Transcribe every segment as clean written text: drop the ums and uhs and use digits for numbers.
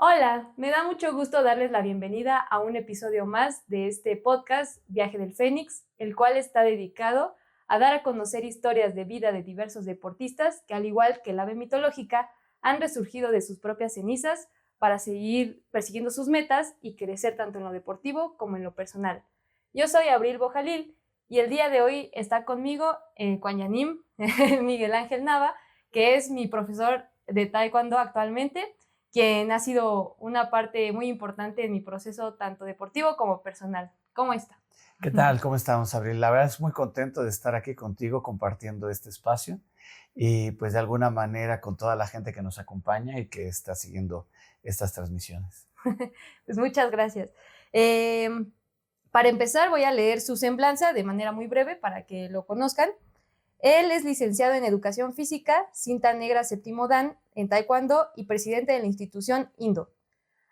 Hola, me da mucho gusto darles la bienvenida a un episodio más de este podcast Viaje del Fénix, el cual está dedicado a dar a conocer historias de vida de diversos deportistas que, al igual que la ave mitológica, han resurgido de sus propias cenizas para seguir persiguiendo sus metas y crecer tanto en lo deportivo como en lo personal. Yo soy Abril Bojalil y el día de hoy está conmigo Cuanyanim Miguel Ángel Nava, que es mi profesor de Taekwondo actualmente, quien ha sido una parte muy importante en mi proceso tanto deportivo como personal. ¿Cómo está? ¿Qué tal? ¿Cómo estamos, Abril? La verdad es muy contento de estar aquí contigo compartiendo este espacio y pues de alguna manera con toda la gente que nos acompaña y que está siguiendo estas transmisiones. Pues muchas gracias. Eh, para empezar, voy a leer su semblanza de manera muy breve para que lo conozcan. Él es licenciado en Educación Física, cinta negra séptimo dan en Taekwondo y presidente de la institución Indo.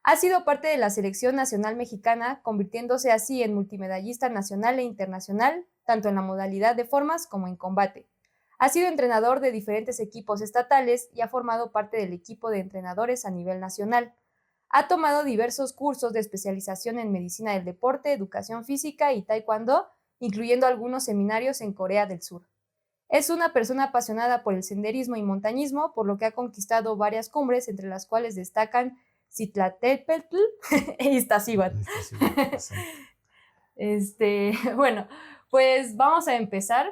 Ha sido parte de la selección nacional mexicana, convirtiéndose así en multimedallista nacional e internacional, tanto en la modalidad de formas como en combate. Ha sido entrenador de diferentes equipos estatales y ha formado parte del equipo de entrenadores a nivel nacional. Ha tomado diversos cursos de especialización en medicina del deporte, educación física y taekwondo, incluyendo algunos seminarios en Corea del Sur. Es una persona apasionada por el senderismo y montañismo, por lo que ha conquistado varias cumbres, entre las cuales destacan Citlaltépetl e Iztaccíhuatl. Está sí, exacto. Bueno, pues vamos a empezar,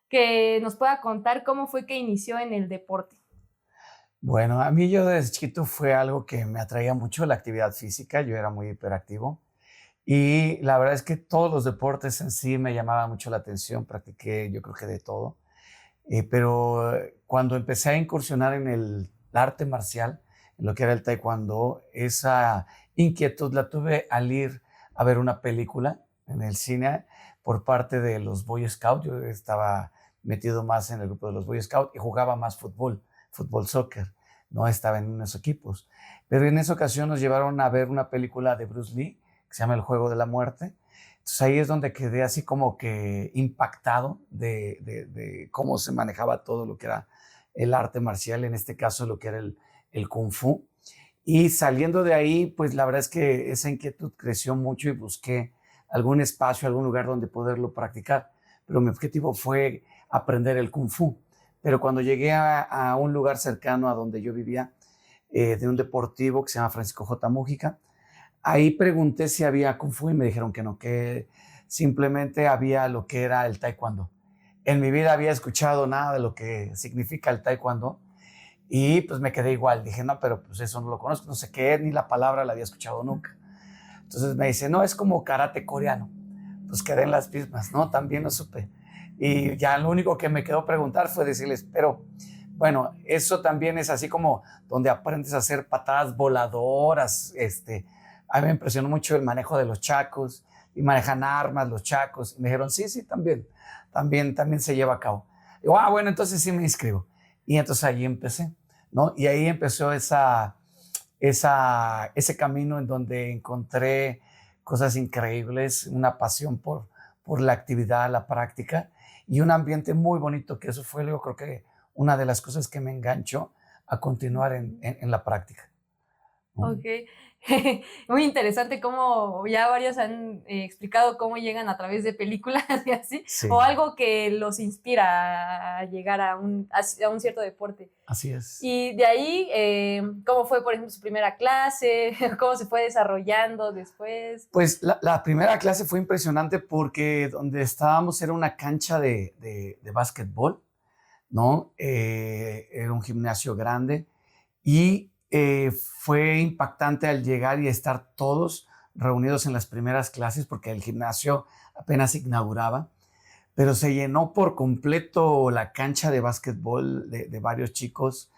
que nos pueda contar cómo fue que inició en el deporte. Bueno, a mí yo desde chiquito fue algo que me atraía mucho la actividad física, yo era muy hiperactivo y la verdad es que todos los deportes en sí me llamaban mucho la atención, practiqué yo creo que de todo. Pero cuando empecé a incursionar en el arte marcial, en lo que era el taekwondo, esa inquietud la tuve al ir a ver una película en el cine por parte de los Boy Scouts. Yo estaba metido más en el grupo de los Boy Scouts y jugaba más fútbol soccer, no estaba en unos equipos. Pero en esa ocasión nos llevaron a ver una película de Bruce Lee que se llama El Juego de la Muerte. Entonces ahí es donde quedé así como que impactado de cómo se manejaba todo lo que era el arte marcial, en este caso lo que era el Kung Fu. Y saliendo de ahí, pues la verdad es que esa inquietud creció mucho y busqué algún espacio, algún lugar donde poderlo practicar. Pero mi objetivo fue aprender el Kung Fu. Pero cuando llegué a un lugar cercano a donde yo vivía, de un deportivo que se llama Francisco J. Mújica, ahí pregunté si había Kung Fu y me dijeron que no, que simplemente había lo que era el Taekwondo. En mi vida había escuchado nada de lo que significa el Taekwondo y pues me quedé igual. Dije, no, pero pues eso no lo conozco, no sé qué es, ni la palabra la había escuchado nunca. Entonces me dice, no, es como karate coreano. Pues quedé en las mismas, ¿no? También lo supe. Y ya lo único que me quedó preguntar fue decirles, pero bueno, eso también es así como donde aprendes a hacer patadas voladoras. A mí me impresionó mucho el manejo de los chacos y manejan armas los chacos. Y me dijeron, sí, sí, también se lleva a cabo. Digo, bueno, entonces sí me inscribo. Y entonces ahí empecé, ¿no? Y ahí empezó ese camino en donde encontré cosas increíbles, una pasión por la actividad, la práctica y un ambiente muy bonito, que eso fue, yo creo que una de las cosas que me enganchó a continuar en la práctica. Ok. Muy interesante cómo ya varios han explicado cómo llegan a través de películas y así, o Sí, algo que los inspira a llegar a un cierto deporte. así es. Y de ahí, ¿cómo fue, por ejemplo, su primera clase? ¿Cómo se fue desarrollando después? Pues la primera clase fue impresionante porque donde estábamos era una cancha de básquetbol, ¿no? Era un gimnasio grande y fue impactante al llegar y estar todos reunidos en las primeras clases porque el gimnasio apenas inauguraba, pero se llenó por completo la cancha de básquetbol de varios chicos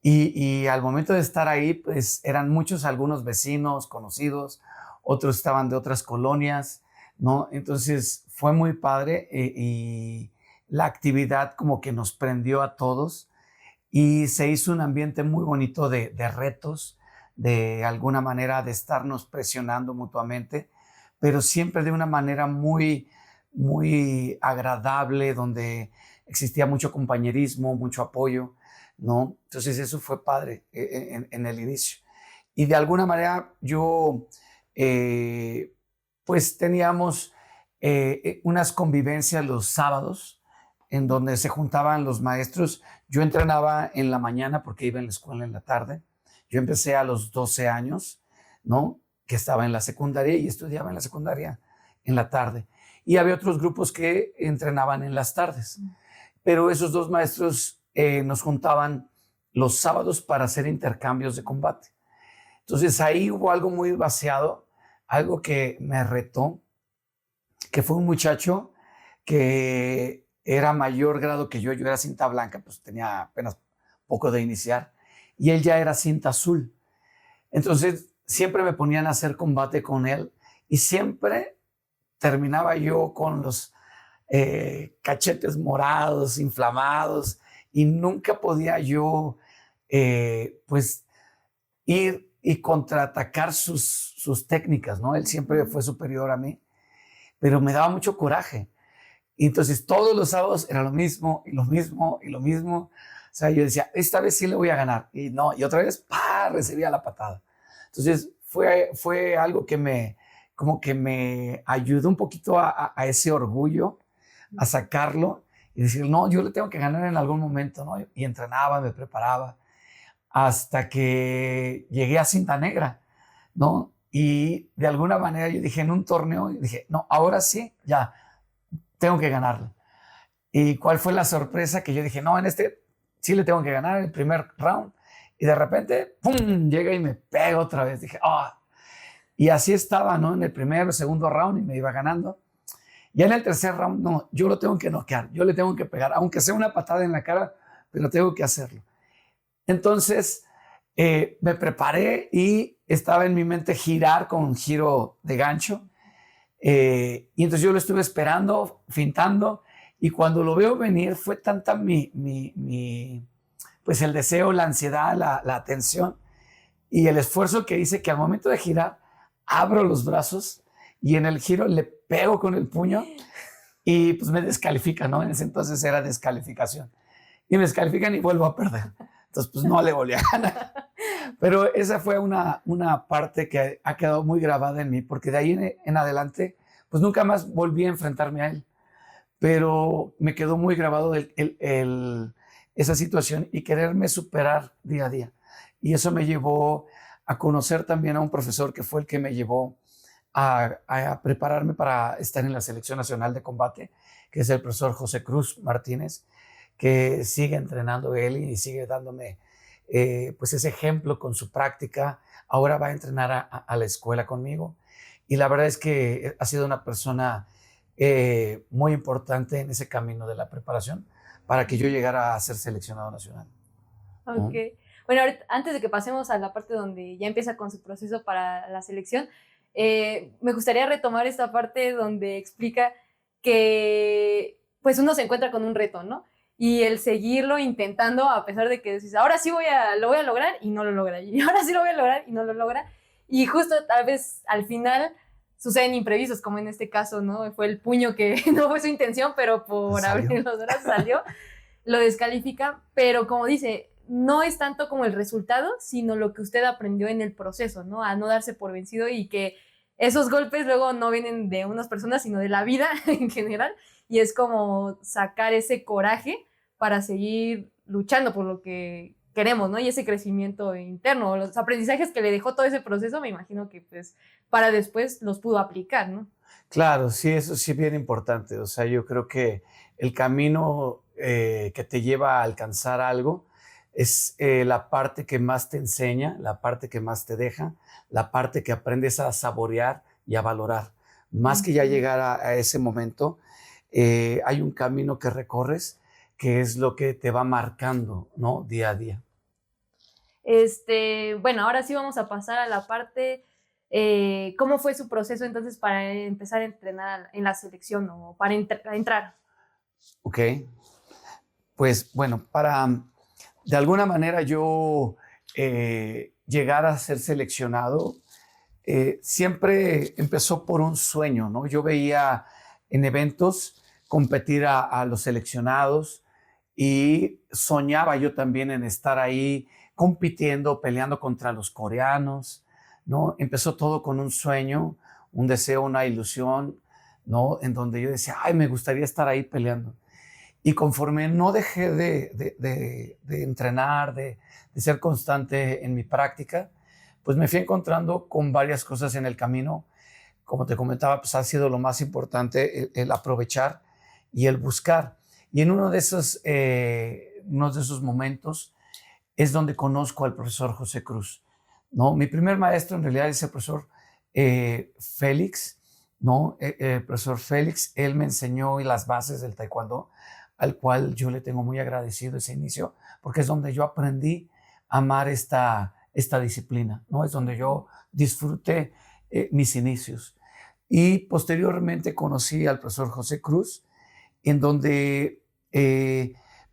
y al momento de estar ahí, pues eran muchos, algunos vecinos, conocidos, otros estaban de otras colonias, ¿no? Entonces fue muy padre y la actividad como que nos prendió a todos y se hizo un ambiente muy bonito de retos, de alguna manera de estarnos presionando mutuamente, pero siempre de una manera muy agradable, donde existía mucho compañerismo, mucho apoyo, ¿no? Entonces eso fue padre en el inicio. y de alguna manera yo, pues teníamos unas convivencias los sábados en donde se juntaban los maestros. Yo entrenaba en la mañana porque iba en la escuela en la tarde. Yo empecé a los 12 años, ¿no? Que estaba en la secundaria y estudiaba en la secundaria en la tarde. Y había otros grupos que entrenaban en las tardes. Pero esos dos maestros nos juntaban los sábados para hacer intercambios de combate. Entonces ahí hubo algo muy vaciado, algo que me retó, que fue un muchacho que era mayor grado que yo era cinta blanca, pues tenía apenas poco de iniciar, y él ya era cinta azul. Entonces siempre me ponían a hacer combate con él y siempre terminaba yo con los cachetes morados, inflamados, y nunca podía yo pues ir y contraatacar sus técnicas, ¿no? Él siempre fue superior a mí, pero me daba mucho coraje. Y entonces todos los sábados era lo mismo y lo mismo y lo mismo. O sea, yo decía, esta vez sí le voy a ganar. Y no, y otra vez, ¡pah!, recibía la patada. Entonces fue algo que como que me ayudó un poquito a ese orgullo, a sacarlo y decir, no, yo le tengo que ganar en algún momento, ¿no? Y entrenaba, me preparaba, hasta que llegué a cinta negra, ¿no? Y de alguna manera yo dije, en un torneo, dije, no, ahora sí, ya, tengo que ganarle. ¿Y cuál fue la sorpresa? Que yo dije, no, en este sí le tengo que ganar el primer round. Y de repente, ¡pum!, llega y me pega otra vez. Dije, ¡ah! Oh. Y así estaba, ¿no? En el primer o segundo round y me iba ganando. Ya en el tercer round, no, yo lo tengo que noquear, yo le tengo que pegar, aunque sea una patada en la cara, pero tengo que hacerlo. Entonces me preparé y estaba en mi mente girar con un giro de gancho. Y entonces yo lo estuve esperando, fintando, y cuando lo veo venir fue tanta pues el deseo, la ansiedad, la tensión y el esfuerzo que hice, que al momento de girar abro los brazos y en el giro le pego con el puño y pues me descalifican, ¿no? En ese entonces era descalificación. Y me descalifican y vuelvo a perder. Entonces pues no le volví a ganar. Pero esa fue una parte que ha quedado muy grabada en mí, porque de ahí en adelante pues nunca más volví a enfrentarme a él. Pero me quedó muy grabado esa situación y quererme superar día a día. Y eso me llevó a conocer también a un profesor que fue el que me llevó a prepararme para estar en la Selección Nacional de Combate, que es el profesor José Cruz Martínez, que sigue entrenando él y sigue dándome pues ese ejemplo con su práctica. Ahora va a entrenar a la escuela conmigo. Y la verdad es que ha sido una persona muy importante en ese camino de la preparación para que yo llegara a ser seleccionado nacional. Ok. Bueno, ahorita, antes de que pasemos a la parte donde ya empieza con su proceso para la selección, me gustaría retomar esta parte donde explica que pues uno se encuentra con un reto, ¿no? Y el seguirlo intentando a pesar de que dices, ahora sí lo voy a lograr y no lo logra, y ahora sí lo voy a lograr y no lo logra. Y justo tal vez al final suceden imprevistos, como en este caso, ¿no? Fue el puño que no fue su intención, pero por abrir los brazos salió, lo descalifica, pero como dice, no es tanto como el resultado, sino lo que usted aprendió en el proceso, ¿no? A no darse por vencido y que esos golpes luego no vienen de unas personas, sino de la vida en general, y es como sacar ese coraje para seguir luchando por lo que queremos, ¿no? Y ese crecimiento interno, los aprendizajes que le dejó todo ese proceso, me imagino que pues para después los pudo aplicar, ¿no? Claro, sí, eso sí es bien importante. O sea, yo creo que el camino que te lleva a alcanzar algo es la parte que más te enseña, la parte que más te deja, la parte que aprendes a saborear y a valorar. Más que ya llegar a ese momento, hay un camino que recorres que es lo que te va marcando, ¿no? Día a día. Bueno, ahora sí vamos a pasar a la parte, ¿cómo fue su proceso entonces para empezar a entrenar en la selección o para entrar? Ok, pues bueno, de alguna manera yo llegar a ser seleccionado, siempre empezó por un sueño, ¿no? Yo veía en eventos competir a los seleccionados y soñaba yo también en estar ahí compitiendo, peleando contra los coreanos, ¿no? Empezó todo con un sueño, un deseo, una ilusión, ¿no? En donde yo decía, ay, me gustaría estar ahí peleando. Y conforme no dejé de entrenar, de ser constante en mi práctica, pues me fui encontrando con varias cosas en el camino. Como te comentaba, pues ha sido lo más importante el aprovechar y el buscar. Y en uno de esos momentos es donde conozco al profesor José Cruz, ¿no? Mi primer maestro en realidad es el profesor Félix, ¿no? El profesor Félix, él me enseñó las bases del taekwondo, al cual yo le tengo muy agradecido ese inicio, porque es donde yo aprendí a amar esta disciplina, ¿no? Es donde yo disfruté mis inicios. Y posteriormente conocí al profesor José Cruz, en donde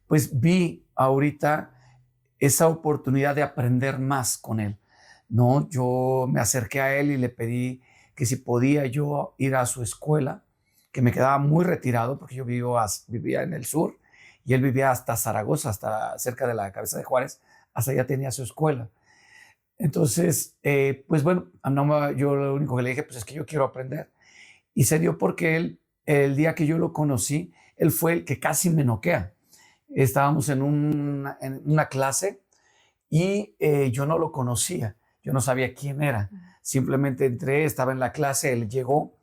pues vi ahorita esa oportunidad de aprender más con él, ¿no? Yo me acerqué a él y le pedí que si podía yo ir a su escuela, que me quedaba muy retirado porque yo vivía en el sur y él vivía hasta Zaragoza, hasta cerca de la Cabeza de Juárez, hasta allá tenía su escuela. Entonces, pues bueno, yo lo único que le dije, pues es que yo quiero aprender. Y se dio porque él, el día que yo lo conocí, él fue el que casi me noquea. Estábamos en una clase y yo no lo conocía, yo no sabía quién era. Simplemente entré, estaba en la clase, él llegó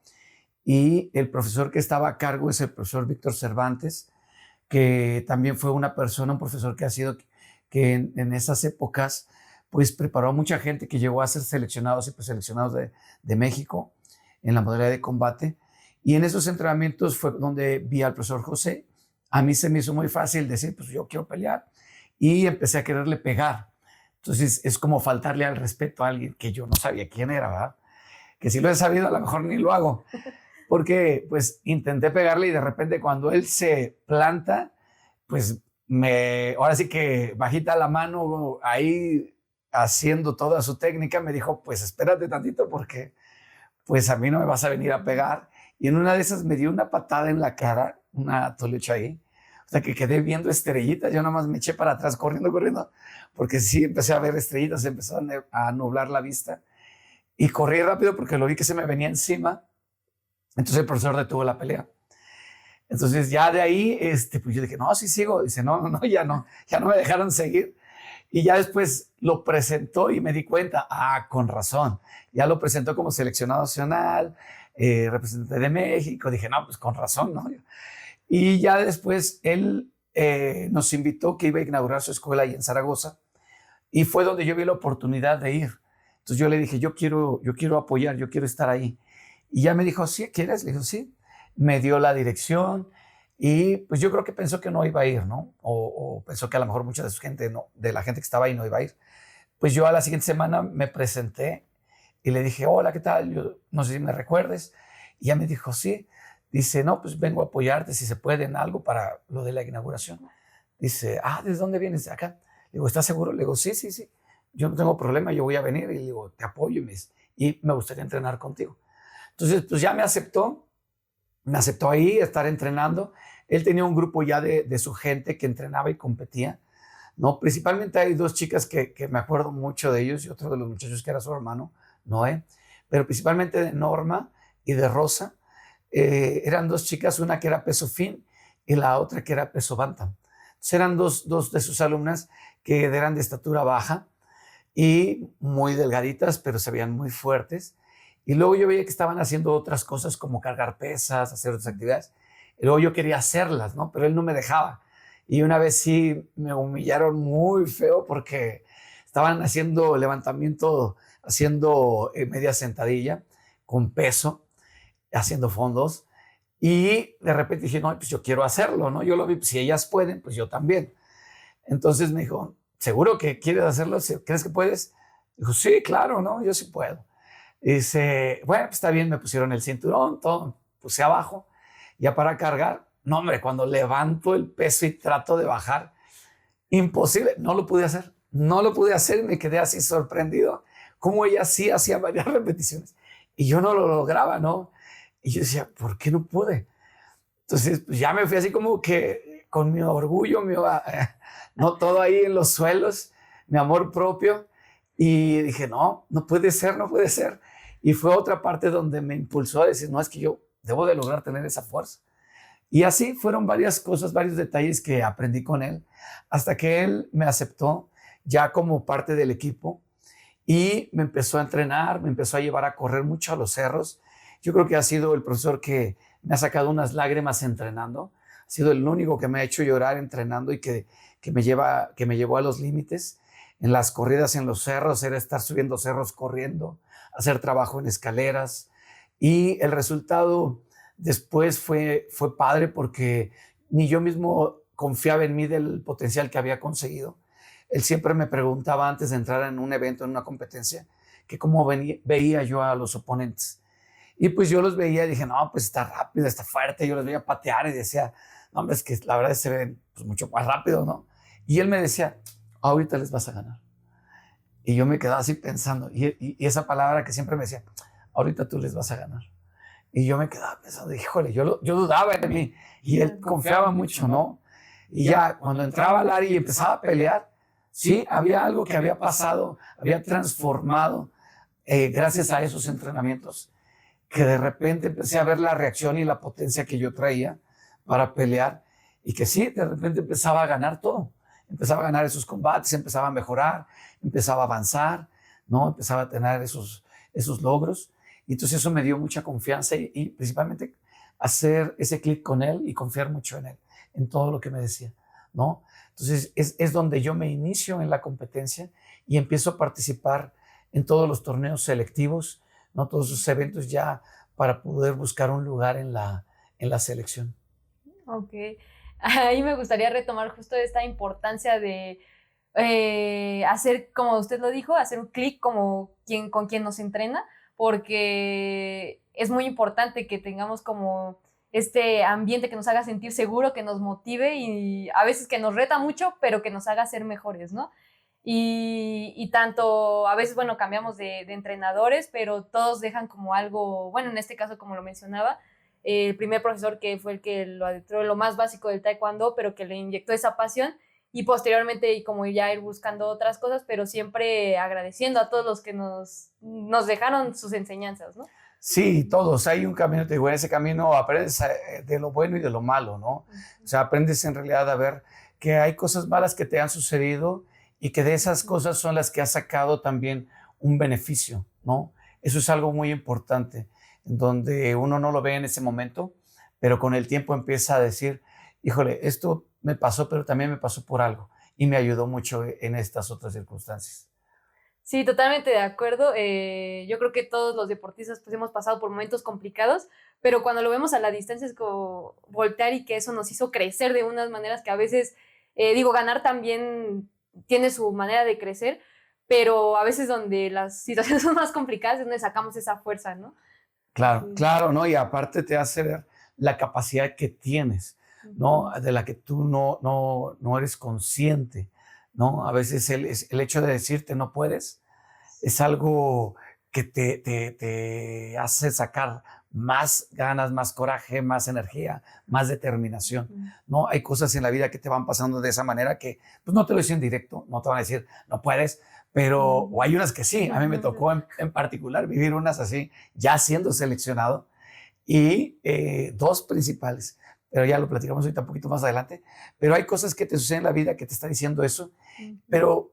y el profesor que estaba a cargo es el profesor Víctor Cervantes, que también fue una persona, un profesor que ha sido, que en esas épocas, pues preparó a mucha gente que llegó a ser seleccionados y preseleccionados de México en la modalidad de combate. Y en esos entrenamientos fue donde vi al profesor José. A mí se me hizo muy fácil decir, pues yo quiero pelear. Y empecé a quererle pegar. Entonces es como faltarle al respeto a alguien que yo no sabía quién era, ¿verdad? Que si lo he sabido, a lo mejor ni lo hago. Porque pues intenté pegarle y de repente cuando él se planta, pues ahora sí que bajita la mano ahí haciendo toda su técnica, me dijo, pues espérate tantito porque pues a mí no me vas a venir a pegar. Y en una de esas me dio una patada en la cara, una tolecha ahí. O sea, que quedé viendo estrellitas. Yo nada más me eché para atrás corriendo, porque sí empecé a ver estrellitas, empezó a nublar la vista. Y corrí rápido porque lo vi que se me venía encima. Entonces el profesor detuvo la pelea. Entonces ya de ahí, pues yo dije, no, sí sigo. Dice, no, ya no me dejaron seguir. Y ya después lo presentó y me di cuenta, con razón. Ya lo presentó como seleccionado nacional, representante de México. Dije, no, pues con razón, ¿no? Y ya después él nos invitó que iba a inaugurar su escuela ahí en Zaragoza y fue donde yo vi la oportunidad de ir. Entonces yo le dije, yo quiero apoyar, yo quiero estar ahí. Y ya me dijo, ¿sí? ¿Quieres? Le dijo, sí. Me dio la dirección y pues yo creo que pensó que no iba a ir, ¿no? O pensó que a lo mejor mucha de su gente, no, de la gente que estaba ahí no iba a ir. Pues yo a la siguiente semana me presenté y le dije, hola, ¿qué tal? Yo no sé si me recuerdes. Y ya me dijo, sí. Dice, no, pues vengo a apoyarte si se puede en algo para lo de la inauguración. Dice, ¿desde dónde vienes? De acá. Le digo, ¿estás seguro? Le digo, sí. Yo no tengo problema, yo voy a venir. Y le digo, te apoyo y me gustaría entrenar contigo. Entonces, pues ya me aceptó ahí estar entrenando. Él tenía un grupo ya de su gente que entrenaba y competía, ¿no? Principalmente hay dos chicas que me acuerdo mucho de ellos y otro de los muchachos que era su hermano, Noé, pero principalmente de Norma y de Rosa. Eran dos chicas, una que era peso fin y la otra que era peso bantam. Entonces eran dos de sus alumnas que eran de estatura baja y muy delgaditas, pero se veían muy fuertes. Y luego yo veía que estaban haciendo otras cosas como cargar pesas, hacer otras actividades. Y luego yo quería hacerlas, ¿no? Pero él no me dejaba. Y una vez sí me humillaron muy feo porque estaban haciendo levantamiento, haciendo media sentadilla con peso, haciendo fondos. Y de repente dije, no, pues yo quiero hacerlo, ¿no? Yo lo vi, pues si ellas pueden, pues yo también. Entonces me dijo, ¿seguro que quieres hacerlo? ¿Crees que puedes? Dijo, sí, claro, ¿no? Yo sí puedo. Y dice, bueno, pues está bien, me pusieron el cinturón, todo, puse abajo, ya para cargar. No, hombre, cuando levanto el peso y trato de bajar, imposible, no lo pude hacer y me quedé así sorprendido, como ella sí hacía varias repeticiones y yo no lo lograba, ¿no? Y yo decía, ¿por qué no pude? Entonces, pues ya me fui así como que con mi orgullo, no todo ahí en los suelos, mi amor propio y dije, no, no puede ser, no puede ser. Y fue otra parte donde me impulsó a decir, no, es que yo debo de lograr tener esa fuerza. Y así fueron varias cosas, varios detalles que aprendí con él, hasta que él me aceptó ya como parte del equipo y me empezó a entrenar, me empezó a llevar a correr mucho a los cerros. Yo creo que ha sido el profesor que me ha sacado unas lágrimas entrenando, ha sido el único que me ha hecho llorar entrenando y que me llevó a los límites. En las corridas en los cerros era estar subiendo cerros corriendo, hacer trabajo en escaleras y el resultado después fue padre porque ni yo mismo confiaba en mí del potencial que había conseguido. Él siempre me preguntaba antes de entrar en un evento, en una competencia, que cómo veía yo a los oponentes. Y pues yo los veía y dije, no, pues está rápido, está fuerte. Yo los veía patear y decía, no, hombre, es que la verdad se ven pues, mucho más rápido, ¿no? Y él me decía, ahorita les vas a ganar. Y yo me quedaba así pensando, y esa palabra que siempre me decía, ahorita tú les vas a ganar. Y yo me quedaba pensando, híjole, yo dudaba en mí y él confiaba mucho, ¿no? Y ya cuando entraba al área y empezaba a pelear, sí, había algo que había pasado, había transformado gracias a esos entrenamientos, que de repente empecé a ver la reacción y la potencia que yo traía para pelear y que sí, de repente empezaba a ganar todo. Empezaba a ganar esos combates, empezaba a mejorar, empezaba a avanzar, ¿no? Empezaba a tener esos logros. Y entonces eso me dio mucha confianza y principalmente hacer ese clic con él y confiar mucho en él, en todo lo que me decía, ¿no? Entonces es donde yo me inicio en la competencia y empiezo a participar en todos los torneos selectivos, ¿no? Todos esos eventos ya para poder buscar un lugar en la selección. Ok. Ahí me gustaría retomar justo esta importancia de hacer, como usted lo dijo, hacer un clic con quien nos entrena, porque es muy importante que tengamos como este ambiente que nos haga sentir seguro, que nos motive y a veces que nos reta mucho, pero que nos haga ser mejores, ¿no? Y tanto, a veces, bueno, cambiamos de entrenadores, pero todos dejan como algo, bueno, en este caso, como lo mencionaba, el primer profesor que fue el que lo adentró en lo más básico del taekwondo, pero que le inyectó esa pasión y posteriormente y como ya ir buscando otras cosas, pero siempre agradeciendo a todos los que nos dejaron sus enseñanzas, ¿no? Sí, todos. Hay un camino, te digo, en ese camino aprendes de lo bueno y de lo malo, ¿no? O sea, aprendes en realidad a ver que hay cosas malas que te han sucedido y que de esas cosas son las que has sacado también un beneficio, ¿no? Eso es algo muy importante, en donde uno no lo ve en ese momento, pero con el tiempo empieza a decir, híjole, esto me pasó, pero también me pasó por algo y me ayudó mucho en estas otras circunstancias. Sí, totalmente de acuerdo. Yo creo que todos los deportistas pues hemos pasado por momentos complicados, pero cuando lo vemos a la distancia es como voltear y que eso nos hizo crecer de unas maneras que a veces, digo, ganar también tiene su manera de crecer, pero a veces donde las situaciones son más complicadas es donde sacamos esa fuerza, ¿no? Claro, Sí. claro, ¿no? Y aparte te hace ver la capacidad que tienes, ¿no? Ujú. De la que tú no eres consciente, ¿no? A veces el hecho de decirte no puedes es algo que te hace sacar más ganas, más coraje, más energía, más determinación, Ujú. ¿no? Hay cosas en la vida que te van pasando de esa manera que, pues no te lo dicen directo, no te van a decir, no puedes, pero, o hay unas que sí, a mí me tocó en particular vivir unas así, ya siendo seleccionado, y dos principales, pero ya lo platicamos ahorita un poquito más adelante, pero hay cosas que te suceden en la vida que te está diciendo eso, Ujú. pero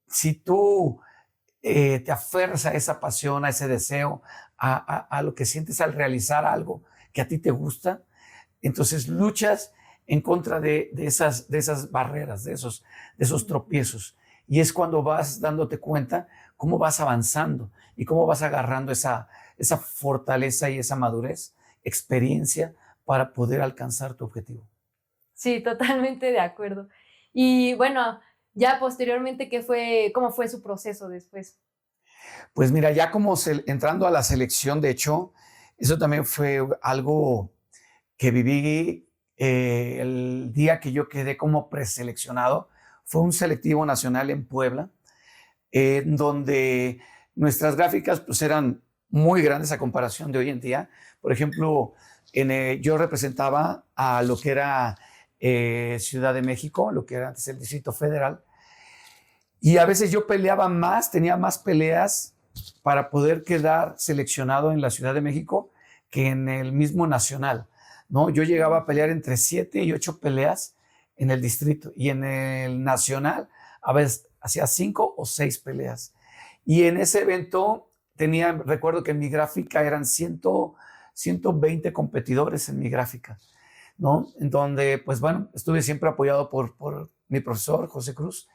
si tú te aferras a esa pasión, a ese deseo, a lo que sientes al realizar algo que a ti te gusta, entonces luchas en contra de esas barreras, de esos tropiezos. Y es cuando vas dándote cuenta cómo vas avanzando y cómo vas agarrando esa fortaleza y esa madurez, experiencia para poder alcanzar tu objetivo. Sí, totalmente de acuerdo. Y bueno, ya posteriormente, cómo fue su proceso después? Pues mira, ya como entrando a la selección, de hecho, eso también fue algo que viví el día que yo quedé como preseleccionado. Fue un selectivo nacional en Puebla, donde nuestras gráficas pues, eran muy grandes a comparación de hoy en día. Por ejemplo, yo representaba a lo que era Ciudad de México, lo que era antes el Distrito Federal, Y a veces yo peleaba más, tenía más peleas para poder quedar seleccionado en la Ciudad de México que en el mismo nacional, ¿no? Yo llegaba a pelear entre 7 y 8 peleas en el distrito y en el nacional a veces hacía 5 o 6 peleas. Y en ese evento recuerdo que en mi gráfica eran 120 competidores en mi gráfica, ¿no? En donde, pues bueno, estuve siempre apoyado por mi profesor, José Cruz,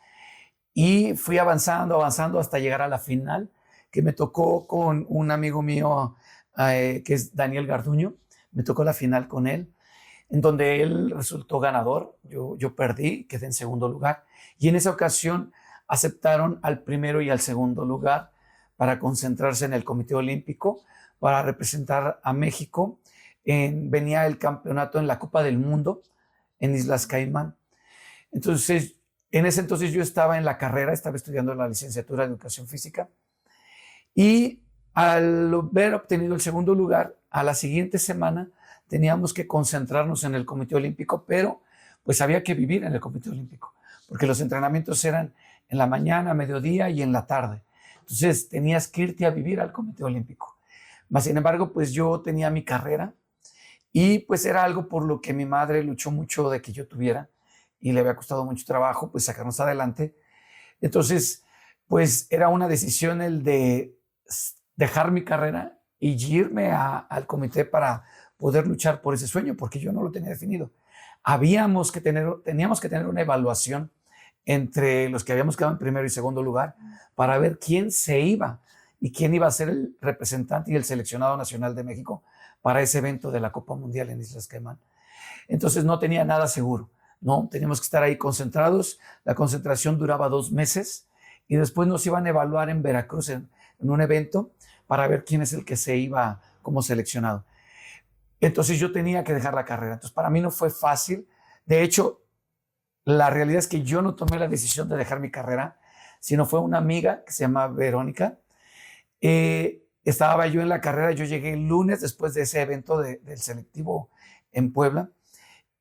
y fui avanzando hasta llegar a la final, que me tocó con un amigo mío, que es Daniel Garduño. Me tocó la final con él, en donde él resultó ganador. Yo perdí, quedé en segundo lugar. Y en esa ocasión aceptaron al primero y al segundo lugar para concentrarse en el Comité Olímpico, para representar a México. Venía el campeonato en la Copa del Mundo en Islas Caimán. Entonces, en ese entonces yo estaba en la carrera, estaba estudiando la licenciatura de Educación Física, y al haber obtenido el segundo lugar, a la siguiente semana teníamos que concentrarnos en el Comité Olímpico, pero pues había que vivir en el Comité Olímpico, porque los entrenamientos eran en la mañana, mediodía y en la tarde. Entonces tenías que irte a vivir al Comité Olímpico. Mas, sin embargo, pues yo tenía mi carrera y pues era algo por lo que mi madre luchó mucho de que yo tuviera, y le había costado mucho trabajo pues sacarnos adelante. Entonces, pues era una decisión el de dejar mi carrera y irme al comité para poder luchar por ese sueño, porque yo no lo tenía definido. Teníamos que tener una evaluación entre los que habíamos quedado en primero y segundo lugar para ver quién se iba y quién iba a ser el representante y el seleccionado nacional de México para ese evento de la Copa Mundial en Islas Caimán. Entonces no tenía nada seguro, ¿no? Teníamos que estar ahí concentrados. La concentración duraba 2 meses y después nos iban a evaluar en Veracruz en un evento para ver quién es el que se iba como seleccionado. Entonces yo tenía que dejar la carrera. Entonces para mí no fue fácil. De hecho, la realidad es que yo no tomé la decisión de dejar mi carrera, sino fue una amiga que se llama Verónica. Estaba yo en la carrera, yo llegué el lunes después de ese evento del selectivo en Puebla,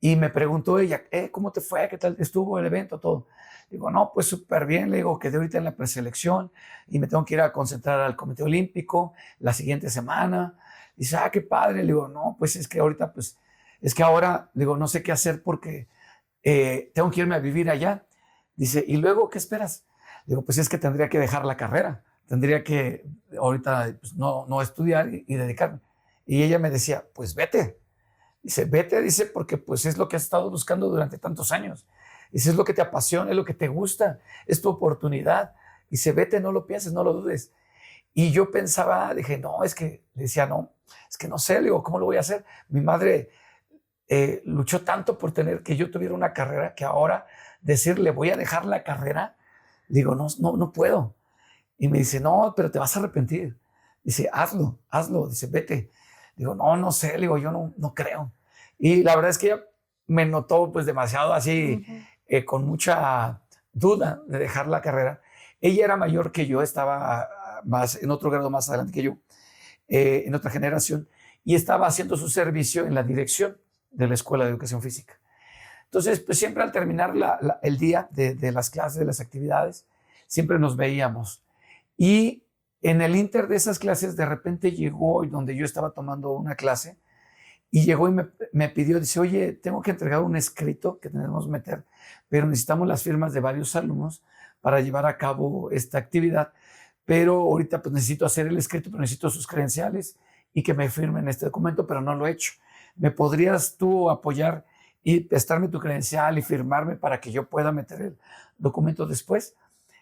y me preguntó ella, ¿cómo te fue? ¿Qué tal estuvo el evento? Todo. Digo, no, pues súper bien. Le digo, quedé ahorita en la preselección y me tengo que ir a concentrar al Comité Olímpico la siguiente semana. Dice, qué padre. Le digo, no, pues es que ahorita, pues, es que ahora, digo, no sé qué hacer porque tengo que irme a vivir allá. Dice, ¿y luego qué esperas? Digo, pues es que tendría que dejar la carrera. Tendría que ahorita pues, no estudiar y dedicarme. Y ella me decía, pues vete. Dice, vete, dice, porque pues es lo que has estado buscando durante tantos años. Dice, es lo que te apasiona, es lo que te gusta, es tu oportunidad. Dice, vete, no lo pienses, no lo dudes. Y yo pensaba, dije, no, es que, le decía, no, es que no sé, le digo, ¿cómo lo voy a hacer? Mi madre luchó tanto por tener que yo tuviera una carrera que ahora decirle, voy a dejar la carrera, digo, no puedo. Y me dice, no, pero te vas a arrepentir. Dice, hazlo, dice, vete. Digo, no sé, digo, yo no creo. Y la verdad es que ella me notó pues demasiado así, con mucha duda de dejar la carrera. Ella era mayor que yo, estaba en otro grado más adelante que yo, en otra generación, y estaba haciendo su servicio en la dirección de la Escuela de Educación Física. Entonces, pues siempre al terminar el día de las clases, de las actividades, siempre nos veíamos. Y en el inter de esas clases, de repente llegó donde yo estaba tomando una clase, y llegó y me pidió, dice, oye, tengo que entregar un escrito que tenemos que meter, pero necesitamos las firmas de varios alumnos para llevar a cabo esta actividad, pero ahorita pues necesito hacer el escrito, pero necesito sus credenciales y que me firmen este documento, pero no lo he hecho. ¿Me podrías tú apoyar y prestarme tu credencial y firmarme para que yo pueda meter el documento después?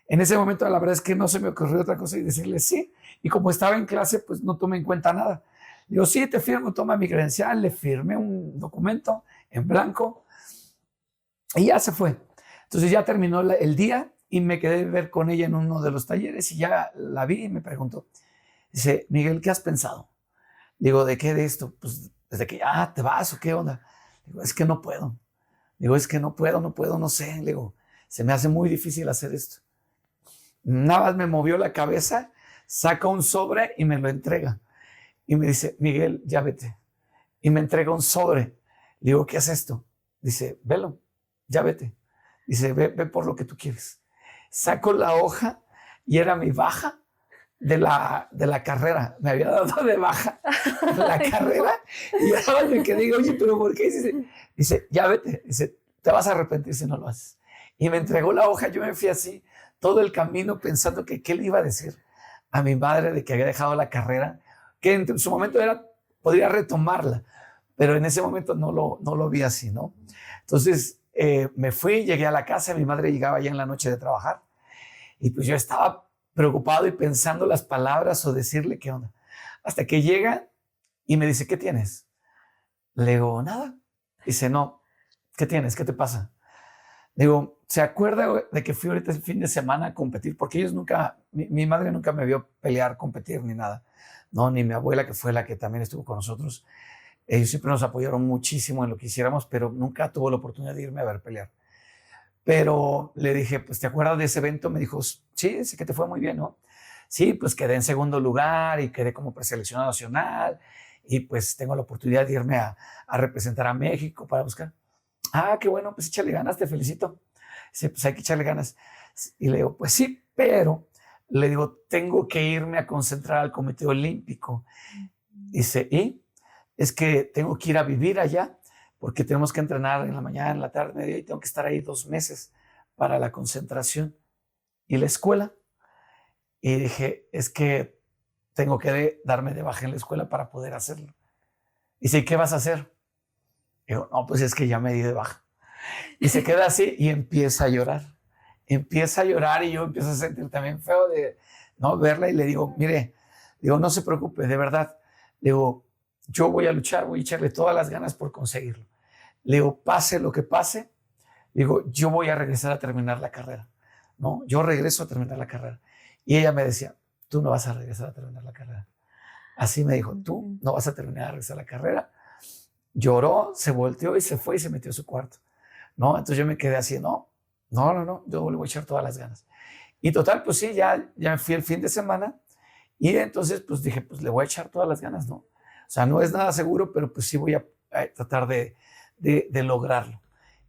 En ese momento la verdad es que no se me ocurrió otra cosa y decirle sí. Y como estaba en clase, pues no tomé en cuenta nada. Digo, sí, te firmo, toma mi credencial, le firmé un documento en blanco y ya se fue. Entonces ya terminó el día y me quedé a ver con ella en uno de los talleres y ya la vi y me preguntó, dice, Miguel, ¿qué has pensado? Digo, ¿de qué de esto? Pues desde que ya te vas o qué onda. Digo, es que no puedo. Digo, es que no puedo, no sé. Digo, se me hace muy difícil hacer esto. Nada más me movió la cabeza, saca un sobre y me lo entrega. Y me dice, Miguel, ya vete. Y me entrega un sobre. Le digo, ¿qué es esto? Dice, velo, ya vete. Dice, ve por lo que tú quieres. Saco la hoja y era mi baja de la carrera. Me había dado de baja la carrera y ahora me quedé, digo, oye, pero ¿por qué? Dice, ya vete, dice, te vas a arrepentir si no lo haces. Y me entregó la hoja, yo me fui así todo el camino pensando que qué le iba a decir a mi madre de que había dejado la carrera, que en su momento podría retomarla, pero en ese momento no lo vi así, ¿no? Entonces me fui, llegué a la casa, mi madre llegaba ya en la noche de trabajar y pues yo estaba preocupado y pensando las palabras o decirle qué onda. Hasta que llega y me dice, ¿qué tienes? Le digo, nada. Dice, no, ¿qué tienes? ¿Qué te pasa? Le digo, ¿se acuerda de que fui ahorita el fin de semana a competir? Porque ellos nunca, mi madre nunca me vio pelear, competir ni nada. No, ni mi abuela, que fue la que también estuvo con nosotros. Ellos siempre nos apoyaron muchísimo en lo que hiciéramos, pero nunca tuvo la oportunidad de irme a ver pelear. Pero le dije, pues, ¿te acuerdas de ese evento? Me dijo, sí, sí que te fue muy bien, ¿no? Sí, pues quedé en segundo lugar y quedé como preseleccionado nacional y pues tengo la oportunidad de irme a representar a México para buscar. Ah, qué bueno, pues échale ganas, te felicito. Dice, pues hay que echarle ganas. Y le digo, pues sí, pero le digo, tengo que irme a concentrar al Comité Olímpico. Dice, ¿y? Es que tengo que ir a vivir allá porque tenemos que entrenar en la mañana, en la tarde, mediodía, y tengo que estar ahí 2 meses para la concentración. ¿Y la escuela? Y dije, es que tengo que darme de baja en la escuela para poder hacerlo. Dice, ¿y qué vas a hacer? Digo, no, pues es que ya me di de baja. Y se queda así y empieza a llorar. Empieza a llorar y yo empiezo a sentir también feo de no verla y le digo, mire, digo, no se preocupe, de verdad. Digo, yo voy a luchar, voy a echarle todas las ganas por conseguirlo. Le digo, pase lo que pase, digo, yo voy a regresar a terminar la carrera. No, yo regreso a terminar la carrera. Y ella me decía, tú no vas a regresar a terminar la carrera. Así me dijo, tú no vas a terminar a regresar la carrera. Lloró, se volteó y se fue y se metió a su cuarto. ¿No? Entonces yo me quedé así, no, yo le voy a echar todas las ganas. Y total, pues sí, ya fui el fin de semana y entonces pues dije, pues le voy a echar todas las ganas, ¿no? O sea, no es nada seguro, pero pues sí voy a tratar de lograrlo.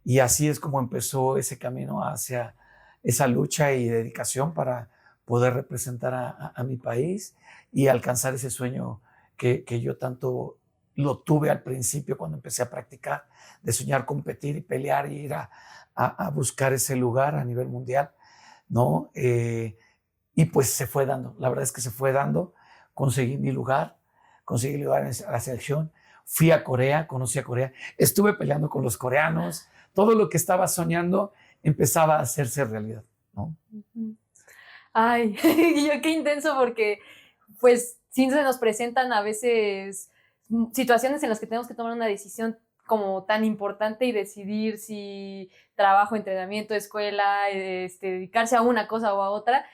Y así es como empezó ese camino hacia esa lucha y dedicación para poder representar a mi país y alcanzar ese sueño que yo tanto lo tuve al principio cuando empecé a practicar, de soñar competir y pelear y ir a buscar ese lugar a nivel mundial, ¿no? Y pues se fue dando, la verdad es que se fue dando, conseguí mi lugar, conseguí mi lugar en la selección, fui a Corea, conocí a Corea, estuve peleando con los coreanos, todo lo que estaba soñando empezaba a hacerse realidad, ¿no? Ay, yo qué intenso porque pues sí se nos presentan a veces situaciones en las que tenemos que tomar una decisión como tan importante y decidir si trabajo, entrenamiento, escuela, dedicarse a una cosa o a otra.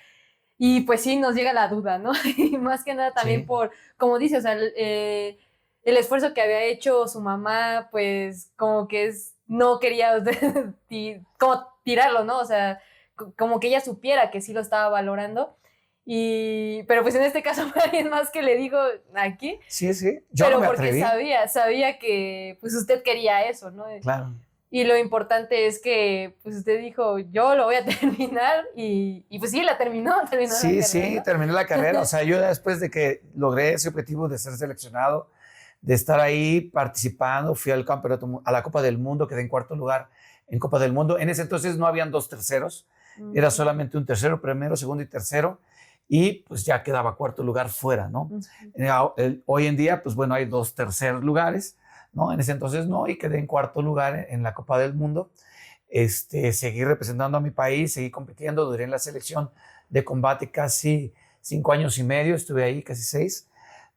Y pues sí, nos llega la duda, ¿no? Y más que nada también Sí. por, como dices, o sea, el esfuerzo que había hecho su mamá, pues como que no quería como tirarlo, ¿no? O sea, como que ella supiera que sí lo estaba valorando. Pero pues en este caso fue alguien más que le dijo aquí. Sí, sí, yo pero no me porque atreví. sabía que pues usted quería eso, ¿no? Claro. Y lo importante es que pues usted dijo, yo lo voy a terminar y pues sí, terminó la Sí, carrera, sí, ¿no? terminé la carrera. O sea, yo después de que logré ese objetivo de ser seleccionado, de estar ahí participando, fui al campeonato, a la Copa del Mundo, quedé en cuarto lugar en Copa del Mundo. En ese entonces no habían 2 terceros, era solamente un tercero, primero, segundo y tercero, y pues ya quedaba cuarto lugar fuera, ¿no? Hoy en día, pues bueno, hay 2 terceros lugares, ¿no? En ese entonces no, y quedé en cuarto lugar en la Copa del Mundo. Seguí representando a mi país, seguí compitiendo, duré en la selección de combate casi 5 años y medio, estuve ahí casi 6,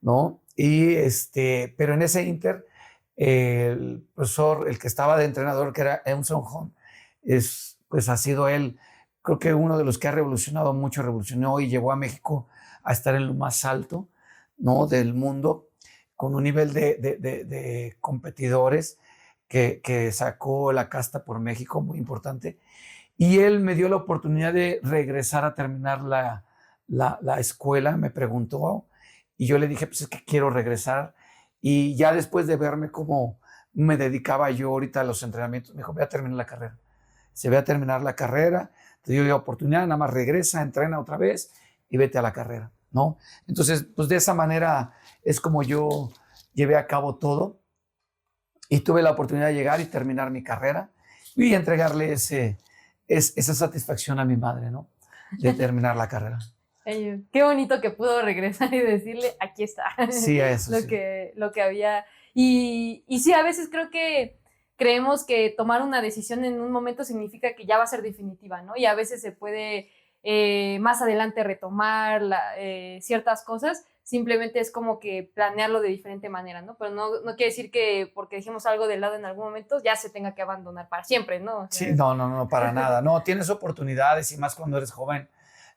¿no? Pero en ese inter, el profesor, el que estaba de entrenador, que era Eun Sung-hoon, pues ha sido él, creo que uno de los que ha revolucionado mucho, revolucionó y llevó a México a estar en lo más alto, ¿no? Del mundo, con un nivel de competidores que sacó la casta por México, muy importante. Y él me dio la oportunidad de regresar a terminar la escuela, me preguntó, y yo le dije, pues es que quiero regresar. Y ya después de verme cómo me dedicaba yo ahorita a los entrenamientos, me dijo, voy a terminar la carrera. Se ve a terminar la carrera, te dio oportunidad, nada más regresa, entrena otra vez y vete a la carrera, ¿no? Entonces, pues de esa manera es como yo llevé a cabo todo y tuve la oportunidad de llegar y terminar mi carrera y entregarle esa satisfacción a mi madre, ¿no? De terminar la carrera. Qué bonito que pudo regresar y decirle, aquí está, Sí, a eso sí. lo que había. Y sí, a veces creo que creemos que tomar una decisión en un momento significa que ya va a ser definitiva, ¿no? Y a veces se puede más adelante retomar ciertas cosas, simplemente es como que planearlo de diferente manera, ¿no? Pero no quiere decir que porque dejemos algo de lado en algún momento ya se tenga que abandonar para siempre, ¿no? O sea, Sí, no, para nada. No, tienes oportunidades y más cuando eres joven,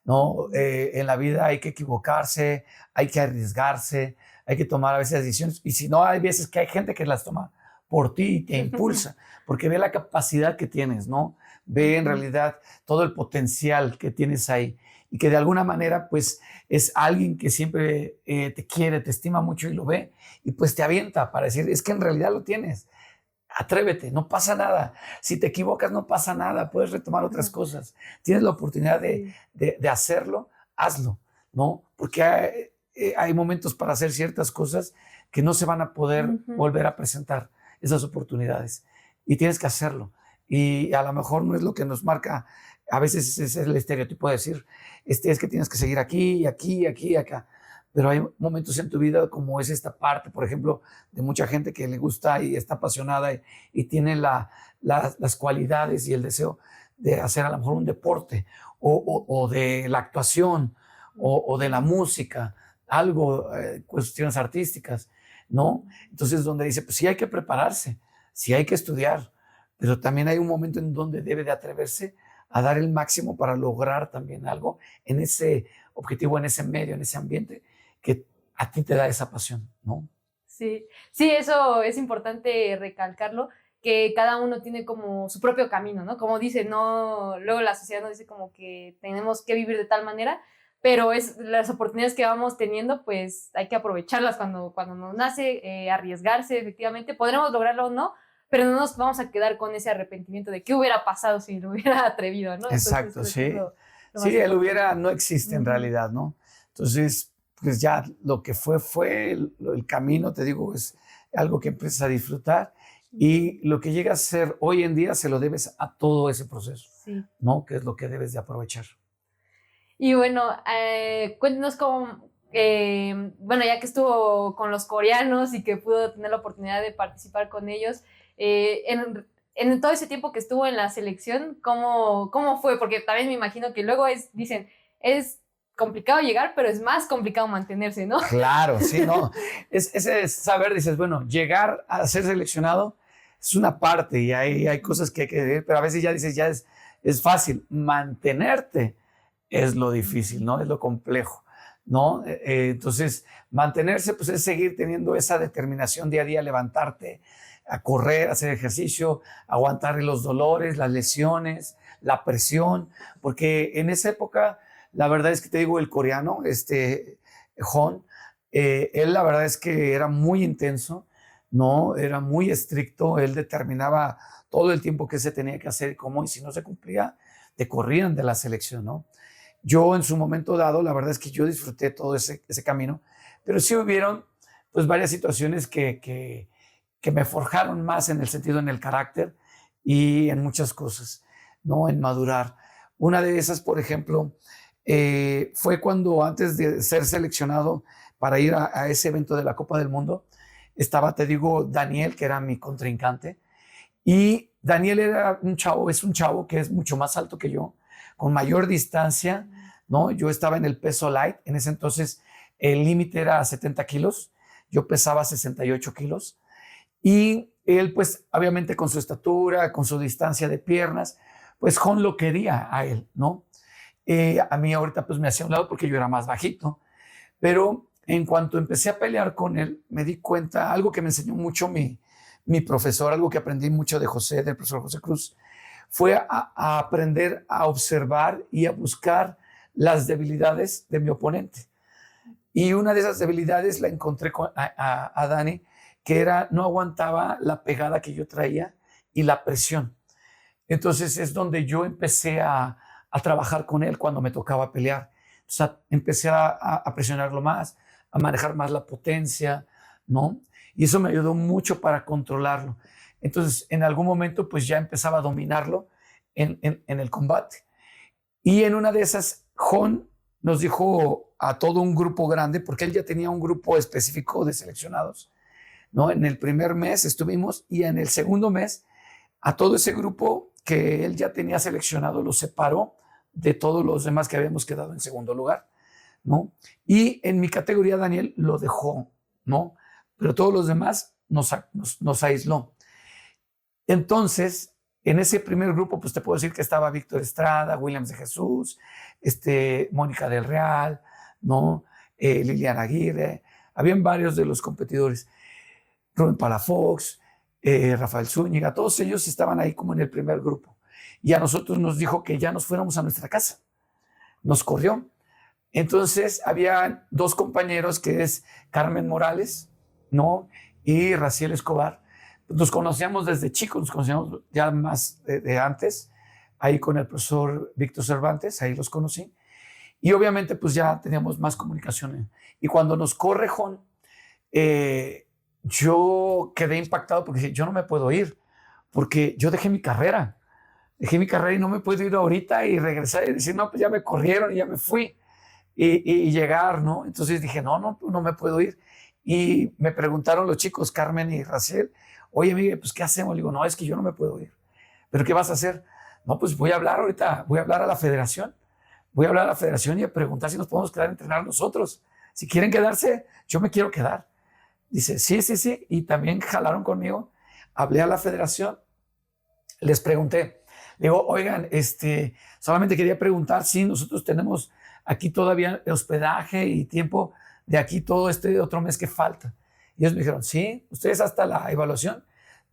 ¿no? En la vida hay que equivocarse, hay que arriesgarse, hay que tomar a veces decisiones. Y si no, hay veces que hay gente que las toma por ti y te impulsa, porque ve la capacidad que tienes, ¿no? Ve en realidad todo el potencial que tienes ahí y que de alguna manera, pues, es alguien que siempre te quiere, te estima mucho y lo ve y pues te avienta para decir, es que en realidad lo tienes. Atrévete, no pasa nada. Si te equivocas, no pasa nada. Puedes retomar otras cosas. Tienes la oportunidad de hacerlo, hazlo, ¿no? Porque hay momentos para hacer ciertas cosas que no se van a poder volver a presentar esas oportunidades. Y tienes que hacerlo. Y a lo mejor no es lo que nos marca. A veces es el estereotipo de decir, es que tienes que seguir aquí, aquí, aquí, acá. Pero hay momentos en tu vida como es esta parte, por ejemplo, de mucha gente que le gusta y está apasionada y tiene las cualidades y el deseo de hacer a lo mejor un deporte o de la actuación o de la música, algo, cuestiones artísticas, ¿no? Entonces, donde dice, pues sí hay que prepararse, sí hay que estudiar, pero también hay un momento en donde debe de atreverse a dar el máximo para lograr también algo en ese objetivo, en ese medio, en ese ambiente que a ti te da esa pasión, ¿no? Sí, sí, eso es importante recalcarlo, que cada uno tiene como su propio camino, ¿no? Como dice, no, luego la sociedad nos dice como que tenemos que vivir de tal manera, pero es las oportunidades que vamos teniendo, pues hay que aprovecharlas cuando nos nace, arriesgarse, efectivamente, podremos lograrlo o no, pero no nos vamos a quedar con ese arrepentimiento de qué hubiera pasado si lo hubiera atrevido, ¿no? Entonces, Exacto, creo que es sí. lo más Sí, el hubiera importante. no existe en Ujú. realidad, ¿no? Entonces, pues ya lo que fue, el camino, te digo, es algo que empiezas a disfrutar y lo que llega a ser hoy en día se lo debes a todo ese proceso, Sí. ¿no? Que es lo que debes de aprovechar. Y bueno, cuéntenos cómo, bueno, ya que estuvo con los coreanos y que pudo tener la oportunidad de participar con ellos, en todo ese tiempo que estuvo en la selección, ¿cómo fue? Porque también me imagino que luego dicen, es complicado llegar, pero es más complicado mantenerse, ¿no? Claro, sí, no. Ese es saber, dices, bueno, llegar a ser seleccionado es una parte y hay cosas que hay que ver, pero a veces ya dices, es fácil. Mantenerte es lo difícil, ¿no? Es lo complejo, ¿no? Entonces, mantenerse, pues es seguir teniendo esa determinación día a día, levantarte, a correr, hacer ejercicio, aguantar los dolores, las lesiones, la presión, porque en esa época, la verdad es que te digo, el coreano, Hon, él la verdad es que era muy intenso, ¿no? Era muy estricto, él determinaba todo el tiempo que se tenía que hacer y cómo, y si no se cumplía, te corrían de la selección, ¿no? Yo en su momento dado, la verdad es que yo disfruté todo ese camino, pero sí hubieron pues varias situaciones que me forjaron más en el sentido, en el carácter y en muchas cosas, ¿no? En madurar. Una de esas, por ejemplo, fue cuando antes de ser seleccionado para ir a ese evento de la Copa del Mundo, estaba, te digo, Daniel, que era mi contrincante, y Daniel era un chavo, es un chavo que es mucho más alto que yo, con mayor distancia, ¿no? Yo estaba en el peso light, en ese entonces el límite era 70 kilos, yo pesaba 68 kilos, y él, pues, obviamente con su estatura, con su distancia de piernas, pues Jon lo quería a él, ¿no? A mí ahorita pues me hacía a un lado porque yo era más bajito, pero en cuanto empecé a pelear con él, me di cuenta, algo que me enseñó mucho mi profesor, algo que aprendí mucho de José, del profesor José Cruz, fue a aprender a observar y a buscar las debilidades de mi oponente. Y una de esas debilidades la encontré a Dani, que era no aguantaba la pegada que yo traía y la presión. Entonces es donde yo empecé a a trabajar con él cuando me tocaba pelear. O sea, empecé a presionarlo más, a manejar más la potencia, ¿no? Y eso me ayudó mucho para controlarlo. Entonces, en algún momento, pues ya empezaba a dominarlo en el combate. Y en una de esas, Jon nos dijo a todo un grupo grande, porque él ya tenía un grupo específico de seleccionados, ¿no? En el primer mes estuvimos y en el segundo mes, a todo ese grupo que él ya tenía seleccionado, lo separó de todos los demás que habíamos quedado en segundo lugar, ¿no? Y en mi categoría, Daniel lo dejó, ¿no? Pero todos los demás nos aisló. Entonces, en ese primer grupo, pues te puedo decir que estaba Víctor Estrada, Williams de Jesús, Mónica del Real, ¿no? Liliana Aguirre, habían varios de los competidores, Rubén Palafox, Rafael Zúñiga, todos ellos estaban ahí como en el primer grupo. Y a nosotros nos dijo que ya nos fuéramos a nuestra casa. Nos corrió. Entonces, había dos compañeros que es Carmen Morales, ¿no? Y Raciel Escobar. Nos conocíamos desde chicos, nos conocíamos ya más de antes, ahí con el profesor Víctor Cervantes, ahí los conocí. Y obviamente pues ya teníamos más comunicación. Y cuando nos corre Jon, yo quedé impactado porque dije, yo no me puedo ir, porque yo dejé mi carrera y no me puedo ir ahorita y regresar y decir, no, pues ya me corrieron y ya me fui y llegar, ¿no? Entonces dije, no me puedo ir. Y me preguntaron los chicos, Carmen y Raciel, oye, Miguel, pues ¿qué hacemos? Le digo, no, es que yo no me puedo ir. ¿Pero qué vas a hacer? No, pues voy a hablar ahorita, voy a hablar a la federación. Voy a hablar a la federación y a preguntar si nos podemos quedar a entrenar nosotros. Si quieren quedarse, yo me quiero quedar. Dice, sí. Y también jalaron conmigo. Hablé a la federación, les pregunté. Le digo, oigan, solamente quería preguntar si nosotros tenemos aquí todavía hospedaje y tiempo de aquí todo este otro mes que falta. Y ellos me dijeron, sí, ustedes hasta la evaluación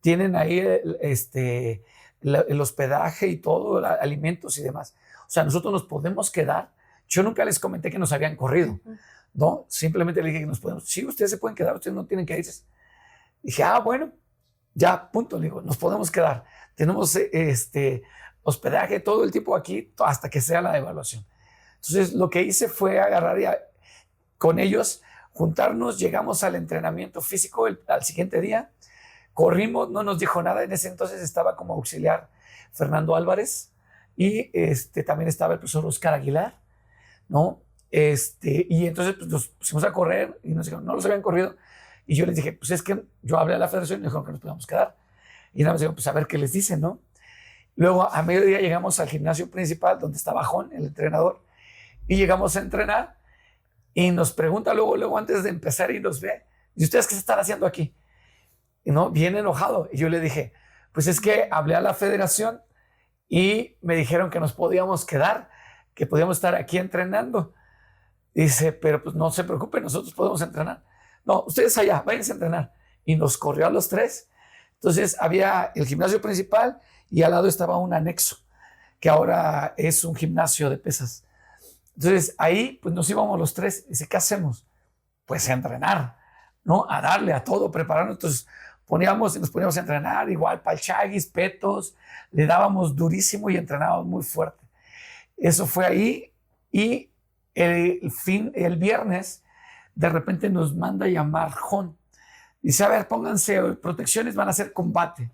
tienen ahí el hospedaje y todo, alimentos y demás. O sea, nosotros nos podemos quedar. Yo nunca les comenté que nos habían corrido, ¿no? Simplemente les dije que nos podemos. Sí, ustedes se pueden quedar, ustedes no tienen que irse. Dije, bueno, ya, punto. Le digo, nos podemos quedar. Tenemos hospedaje todo el tiempo aquí hasta que sea la evaluación. Entonces, lo que hice fue agarrar con ellos, juntarnos, llegamos al entrenamiento físico al siguiente día, corrimos, no nos dijo nada. En ese entonces estaba como auxiliar Fernando Álvarez y también estaba el profesor Oscar Aguilar, ¿no? Y entonces pues, nos pusimos a correr y nos dijeron, no los habían corrido. Y yo les dije, pues es que yo hablé a la federación y me dijeron que nos podíamos quedar. Y nada más dijeron, pues a ver qué les dicen, ¿no? Luego a mediodía llegamos al gimnasio principal donde estaba Jon, el entrenador, y llegamos a entrenar y nos pregunta luego antes de empezar y nos ve, ¿y ustedes qué se están haciendo aquí? Y no, bien enojado. Y yo le dije, pues es que hablé a la federación y me dijeron que nos podíamos quedar, que podíamos estar aquí entrenando. Dice, pero pues no se preocupen, nosotros podemos entrenar. No, ustedes allá, váyanse a entrenar. Y nos corrió a los tres. Entonces había el gimnasio principal y al lado estaba un anexo, que ahora es un gimnasio de pesas. Entonces ahí pues nos íbamos los tres. Dice, ¿qué hacemos? Pues a entrenar, ¿no? A darle a todo, prepararnos. Entonces nos poníamos a entrenar, igual palchaguis, petos, le dábamos durísimo y entrenábamos muy fuerte. Eso fue ahí y el viernes de repente nos manda a llamar Jon. Dice, a ver, pónganse protecciones, van a hacer combate.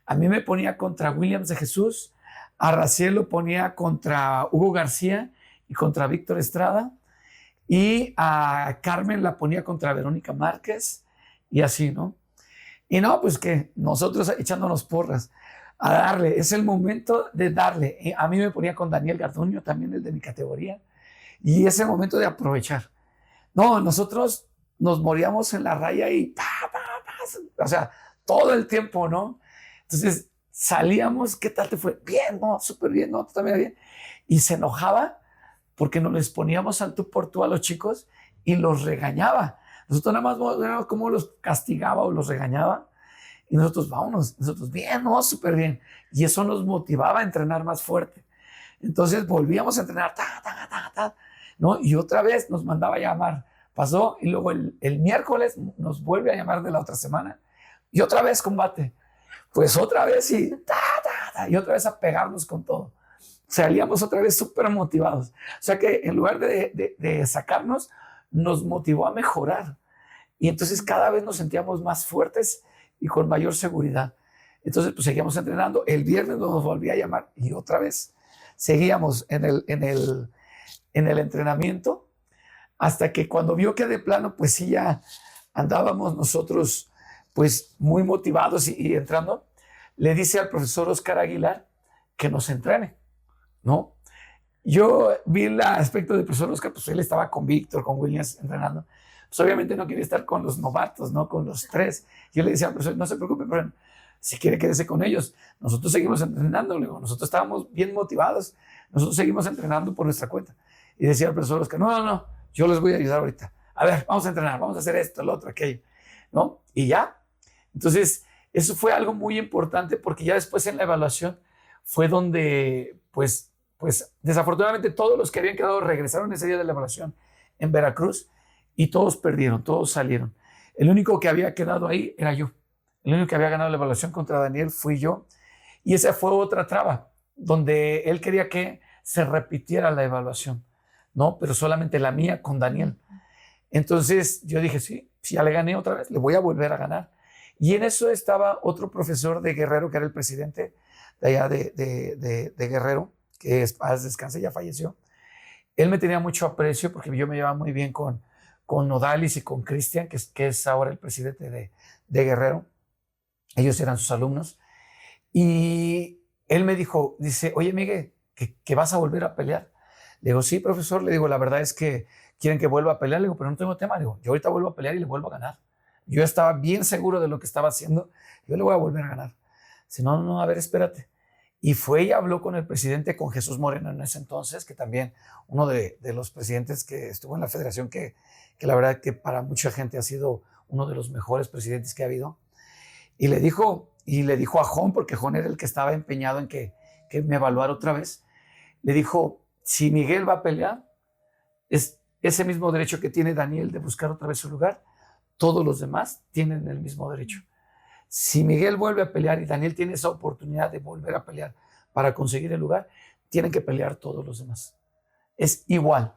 A mí me ponía contra Williams de Jesús, a Raciel lo ponía contra Hugo García y contra Víctor Estrada, y a Carmen la ponía contra Verónica Márquez, y así, ¿no? Y no, pues que nosotros echándonos porras, a darle, es el momento de darle. A mí me ponía con Daniel Garduño, también el de mi categoría, y es el momento de aprovechar. No, nosotros nos moríamos en la raya y o sea, todo el tiempo, ¿no? Entonces salíamos, ¿qué tal te fue? Bien, no, súper bien, no, tú también bien. Y se enojaba porque nos les poníamos al tú por tú a los chicos y los regañaba. Nosotros nada más veíamos cómo los castigaba o los regañaba y nosotros, vámonos, nosotros, bien, no, súper bien. Y eso nos motivaba a entrenar más fuerte. Entonces volvíamos a entrenar, ¿no? Y otra vez nos mandaba a llamar. Pasó y luego el miércoles nos vuelve a llamar de la otra semana y otra vez combate. Pues otra vez y otra vez a pegarnos con todo. salíamos otra vez súper motivados. O sea que en lugar de sacarnos, nos motivó a mejorar. Y entonces cada vez nos sentíamos más fuertes y con mayor seguridad. Entonces pues seguíamos entrenando. El viernes nos volví a llamar y otra vez seguíamos en el entrenamiento hasta que cuando vio que de plano pues sí ya andábamos nosotros pues muy motivados y entrando, le dice al profesor Oscar Aguilar que nos entrene, ¿no? Yo vi el aspecto del profesor Oscar, pues él estaba con Víctor, con Williams entrenando. Pues obviamente no quería estar con los novatos, ¿no? Con los tres. Yo le decía al profesor, no se preocupe, pero si quiere quédese con ellos. Nosotros seguimos entrenando, le digo, nosotros estábamos bien motivados, nosotros seguimos entrenando por nuestra cuenta. Y decía el profesor Oscar, no, yo les voy a ayudar ahorita. A ver, vamos a entrenar, vamos a hacer esto, lo otro, aquello, ¿no? Y ya. Entonces, eso fue algo muy importante porque ya después en la evaluación fue donde, pues desafortunadamente todos los que habían quedado regresaron ese día de la evaluación en Veracruz y todos perdieron, todos salieron. El único que había quedado ahí era yo. El único que había ganado la evaluación contra Daniel fui yo. Y esa fue otra traba, donde él quería que se repitiera la evaluación, ¿no? Pero solamente la mía con Daniel. Entonces yo dije, sí, si ya le gané otra vez, le voy a volver a ganar. Y en eso estaba otro profesor de Guerrero, que era el presidente de allá de Guerrero, que es paz descanse, ya falleció. Él me tenía mucho aprecio porque yo me llevaba muy bien con Odalis y con Cristian, que es ahora el presidente de Guerrero. Ellos eran sus alumnos. Y él me dijo, dice, oye, Miguel, que vas a volver a pelear. Le digo, sí, profesor. Le digo, la verdad es que quieren que vuelva a pelear. Le digo, pero no tengo tema. Le digo, yo ahorita vuelvo a pelear y le vuelvo a ganar. Yo estaba bien seguro de lo que estaba haciendo. Yo le voy a volver a ganar. Dice, no, a ver, espérate. Y fue y habló con el presidente, con Jesús Moreno en ese entonces, que también uno de los presidentes que estuvo en la federación, que la verdad que para mucha gente ha sido uno de los mejores presidentes que ha habido. Y le dijo a Jon, porque Jon era el que estaba empeñado en que me evaluara otra vez, le dijo, si Miguel va a pelear, es ese mismo derecho que tiene Daniel de buscar otra vez su lugar, todos los demás tienen el mismo derecho. Si Miguel vuelve a pelear y Daniel tiene esa oportunidad de volver a pelear para conseguir el lugar, tienen que pelear todos los demás. Es igual.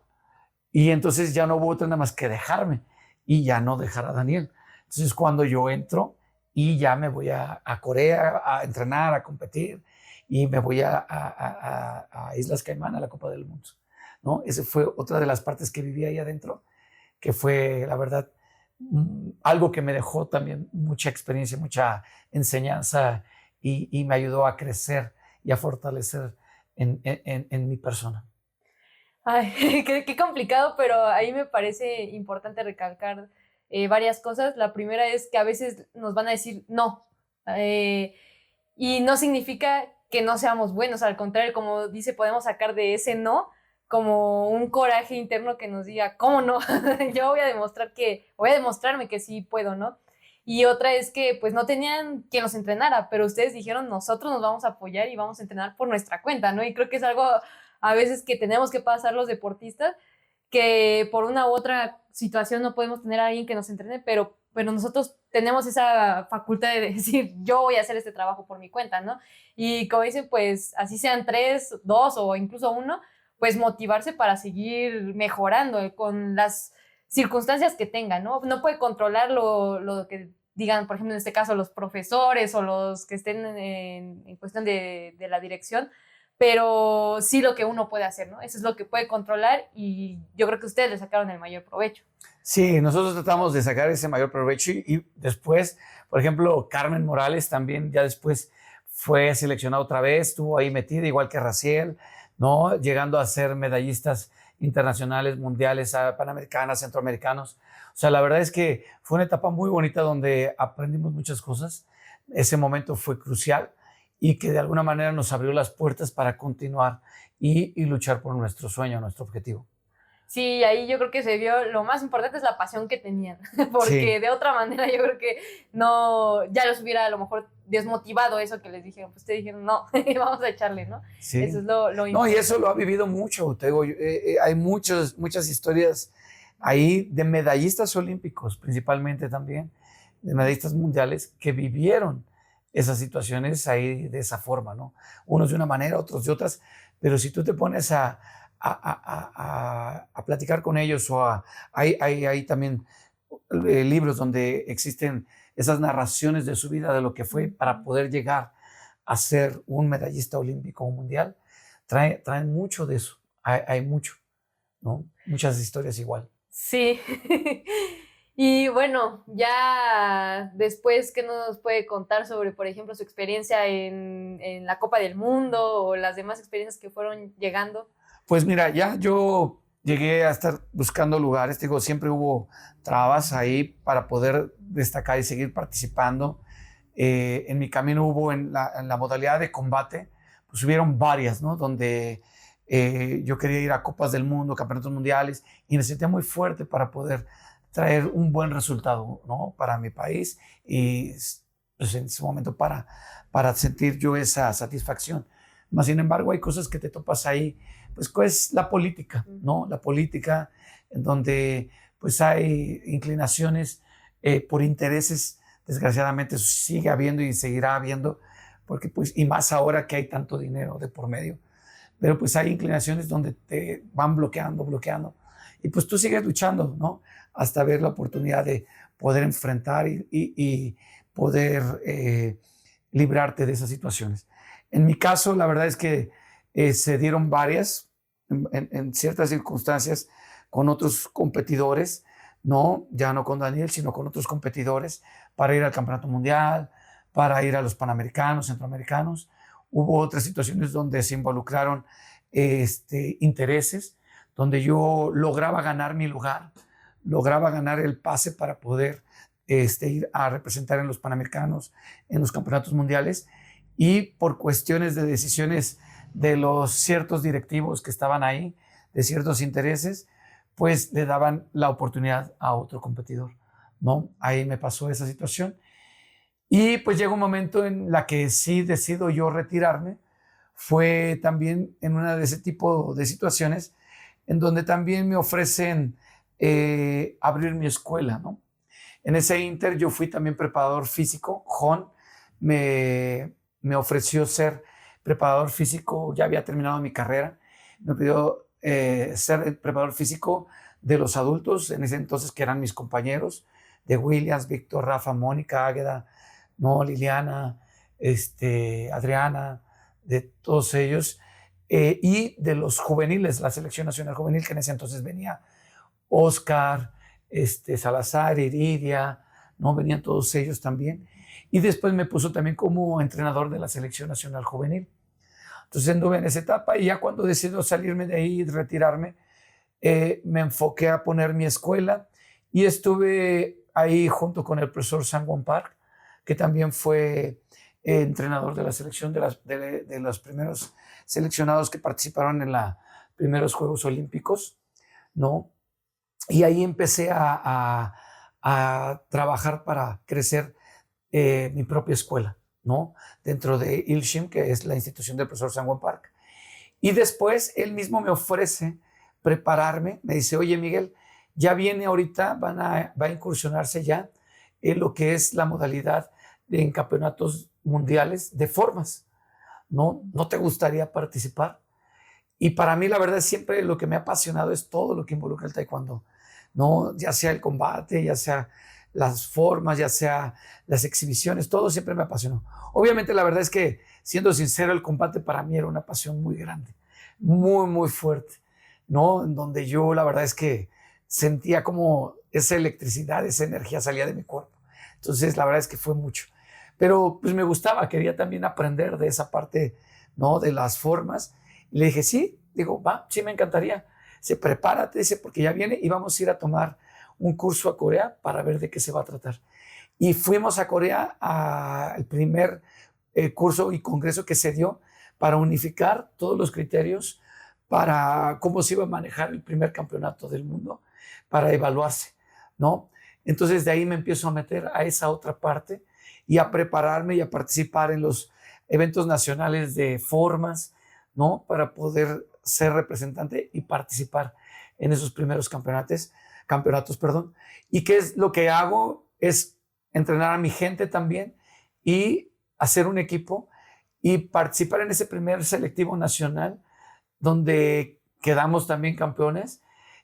Y entonces ya no hubo otra nada más que dejarme y ya no dejar a Daniel. Entonces cuando yo entro y ya me voy a Corea a entrenar, a competir y me voy a Islas Caimán a la Copa del Mundo, ¿no? Esa fue otra de las partes que viví ahí adentro, que fue, la verdad, algo que me dejó también mucha experiencia, mucha enseñanza y me ayudó a crecer y a fortalecer en mi persona. Ay, qué complicado, pero ahí me parece importante recalcar varias cosas. La primera es que a veces nos van a decir no, y no significa que no seamos buenos, al contrario, como dice, podemos sacar de ese no como un coraje interno que nos diga, ¿cómo no? Yo voy a demostrarme que sí puedo, ¿no? Y otra es que pues no tenían quien los entrenara, pero ustedes dijeron, nosotros nos vamos a apoyar y vamos a entrenar por nuestra cuenta, ¿no? Y creo que es algo a veces que tenemos que pasar los deportistas, que por una u otra situación no podemos tener a alguien que nos entrene, pero nosotros tenemos esa facultad de decir, yo voy a hacer este trabajo por mi cuenta, ¿no? Y como dicen, pues así sean 3, 2 o incluso 1, pues motivarse para seguir mejorando con las circunstancias que tengan, ¿no? No puede controlar lo que digan, por ejemplo, en este caso, los profesores o los que estén en cuestión de la dirección, pero sí lo que uno puede hacer, ¿no? Eso es lo que puede controlar y yo creo que ustedes le sacaron el mayor provecho. Sí, nosotros tratamos de sacar ese mayor provecho y después, por ejemplo, Carmen Morales también ya después fue seleccionada otra vez, estuvo ahí metida, igual que Raciel, ¿no? Llegando a ser medallistas internacionales, mundiales, panamericanas, centroamericanos. O sea, la verdad es que fue una etapa muy bonita donde aprendimos muchas cosas. Ese momento fue crucial y que de alguna manera nos abrió las puertas para continuar y luchar por nuestro sueño, nuestro objetivo. Sí, ahí yo creo que se vio, lo más importante es la pasión que tenían, porque sí, de otra manera yo creo que no, ya los hubiera a lo mejor desmotivado eso que les dijeron, pues ustedes dijeron, no, vamos a echarle, ¿no? Sí. Eso es lo importante. No, y eso lo ha vivido mucho, te digo, hay muchas historias ahí de medallistas olímpicos, principalmente también, de medallistas mundiales que vivieron esas situaciones ahí de esa forma, ¿no? Unos de una manera, otros de otras, Pero si tú te pones a platicar con ellos hay también libros donde existen esas narraciones de su vida, de lo que fue para poder llegar a ser un medallista olímpico o mundial, traen mucho de eso, hay mucho, ¿no? Muchas historias igual. Sí. Y bueno, ya después, ¿qué nos puede contar sobre, por ejemplo, su experiencia en la Copa del Mundo o las demás experiencias que fueron llegando? Pues mira, ya yo llegué a estar buscando lugares, digo, siempre hubo trabas ahí para poder destacar y seguir participando. En mi camino hubo en la modalidad de combate, pues hubieron varias, ¿no? Donde yo quería ir a Copas del Mundo, Campeonatos Mundiales, y me sentía muy fuerte para poder traer un buen resultado, ¿no? Para mi país y pues, en ese momento para sentir yo esa satisfacción. Mas, sin embargo, hay cosas que te topas ahí, pues la política, ¿no? La política en donde pues hay inclinaciones por intereses, desgraciadamente sigue habiendo y seguirá habiendo, porque pues, y más ahora que hay tanto dinero de por medio, pero pues hay inclinaciones donde te van bloqueando, y pues tú sigues luchando, ¿no? Hasta ver la oportunidad de poder enfrentar y poder librarte de esas situaciones. En mi caso, la verdad es que se dieron varias en ciertas circunstancias con otros competidores, ¿no? Ya no con Daniel, sino con otros competidores para ir al Campeonato Mundial, para ir a los Panamericanos, Centroamericanos. Hubo otras situaciones donde se involucraron intereses, donde yo lograba ganar mi lugar, lograba ganar el pase para poder ir a representar en los Panamericanos, en los Campeonatos Mundiales, y por cuestiones de decisiones de los ciertos directivos que estaban ahí, de ciertos intereses, pues le daban la oportunidad a otro competidor, ¿no? Ahí me pasó esa situación. Y pues llega un momento en la que sí decido yo retirarme. Fue también en una de ese tipo de situaciones en donde también me ofrecen abrir mi escuela, ¿no? En ese inter yo fui también preparador físico. JON me ofreció ser preparador físico, ya había terminado mi carrera, me pidió ser el preparador físico de los adultos, en ese entonces que eran mis compañeros, de Williams, Víctor, Rafa, Mónica, Águeda, no, Liliana, Adriana, de todos ellos, y de los juveniles, la selección nacional juvenil, que en ese entonces venía Oscar, Salazar, Iridia, ¿no? Venían todos ellos también. Y después me puso también como entrenador de la selección nacional juvenil. Entonces anduve en esa etapa y ya cuando decido salirme de ahí y retirarme, me enfoqué a poner mi escuela y estuve ahí junto con el profesor Sang-Won Park, que también fue entrenador de la selección de los primeros seleccionados que participaron en los primeros Juegos Olímpicos, ¿no? Y ahí empecé a trabajar para crecer mi propia escuela, ¿no? Dentro de Ilshim, que es la institución del profesor Sang-Won Park. Y después él mismo me ofrece prepararme, me dice, oye Miguel, ya viene ahorita, va a incursionarse ya en lo que es la modalidad en campeonatos mundiales de formas, ¿no? ¿No te gustaría participar? Y para mí la verdad siempre lo que me ha apasionado es todo lo que involucra el taekwondo, ¿no? Ya sea el combate, ya sea las formas, ya sea las exhibiciones, todo siempre me apasionó. Obviamente la verdad es que, siendo sincero, el combate para mí era una pasión muy grande, muy, muy fuerte, ¿no? En donde yo la verdad es que sentía como esa electricidad, esa energía salía de mi cuerpo. Entonces la verdad es que fue mucho. Pero pues me gustaba, quería también aprender de esa parte, ¿no? De las formas. Y le dije, sí, digo, va, sí me encantaría. Se prepárate, dice, porque ya viene y vamos a ir a tomar un curso a Corea para ver de qué se va a tratar. Y fuimos a Corea al primer curso y congreso que se dio para unificar todos los criterios para cómo se iba a manejar el primer campeonato del mundo, para evaluarse, ¿no? Entonces de ahí me empiezo a meter a esa otra parte y a prepararme y a participar en los eventos nacionales de formas, ¿no? Para poder ser representante y participar en esos primeros campeonatos, perdón. ¿Y qué es lo que hago? Es entrenar a mi gente también y hacer un equipo y participar en ese primer selectivo nacional donde quedamos también campeones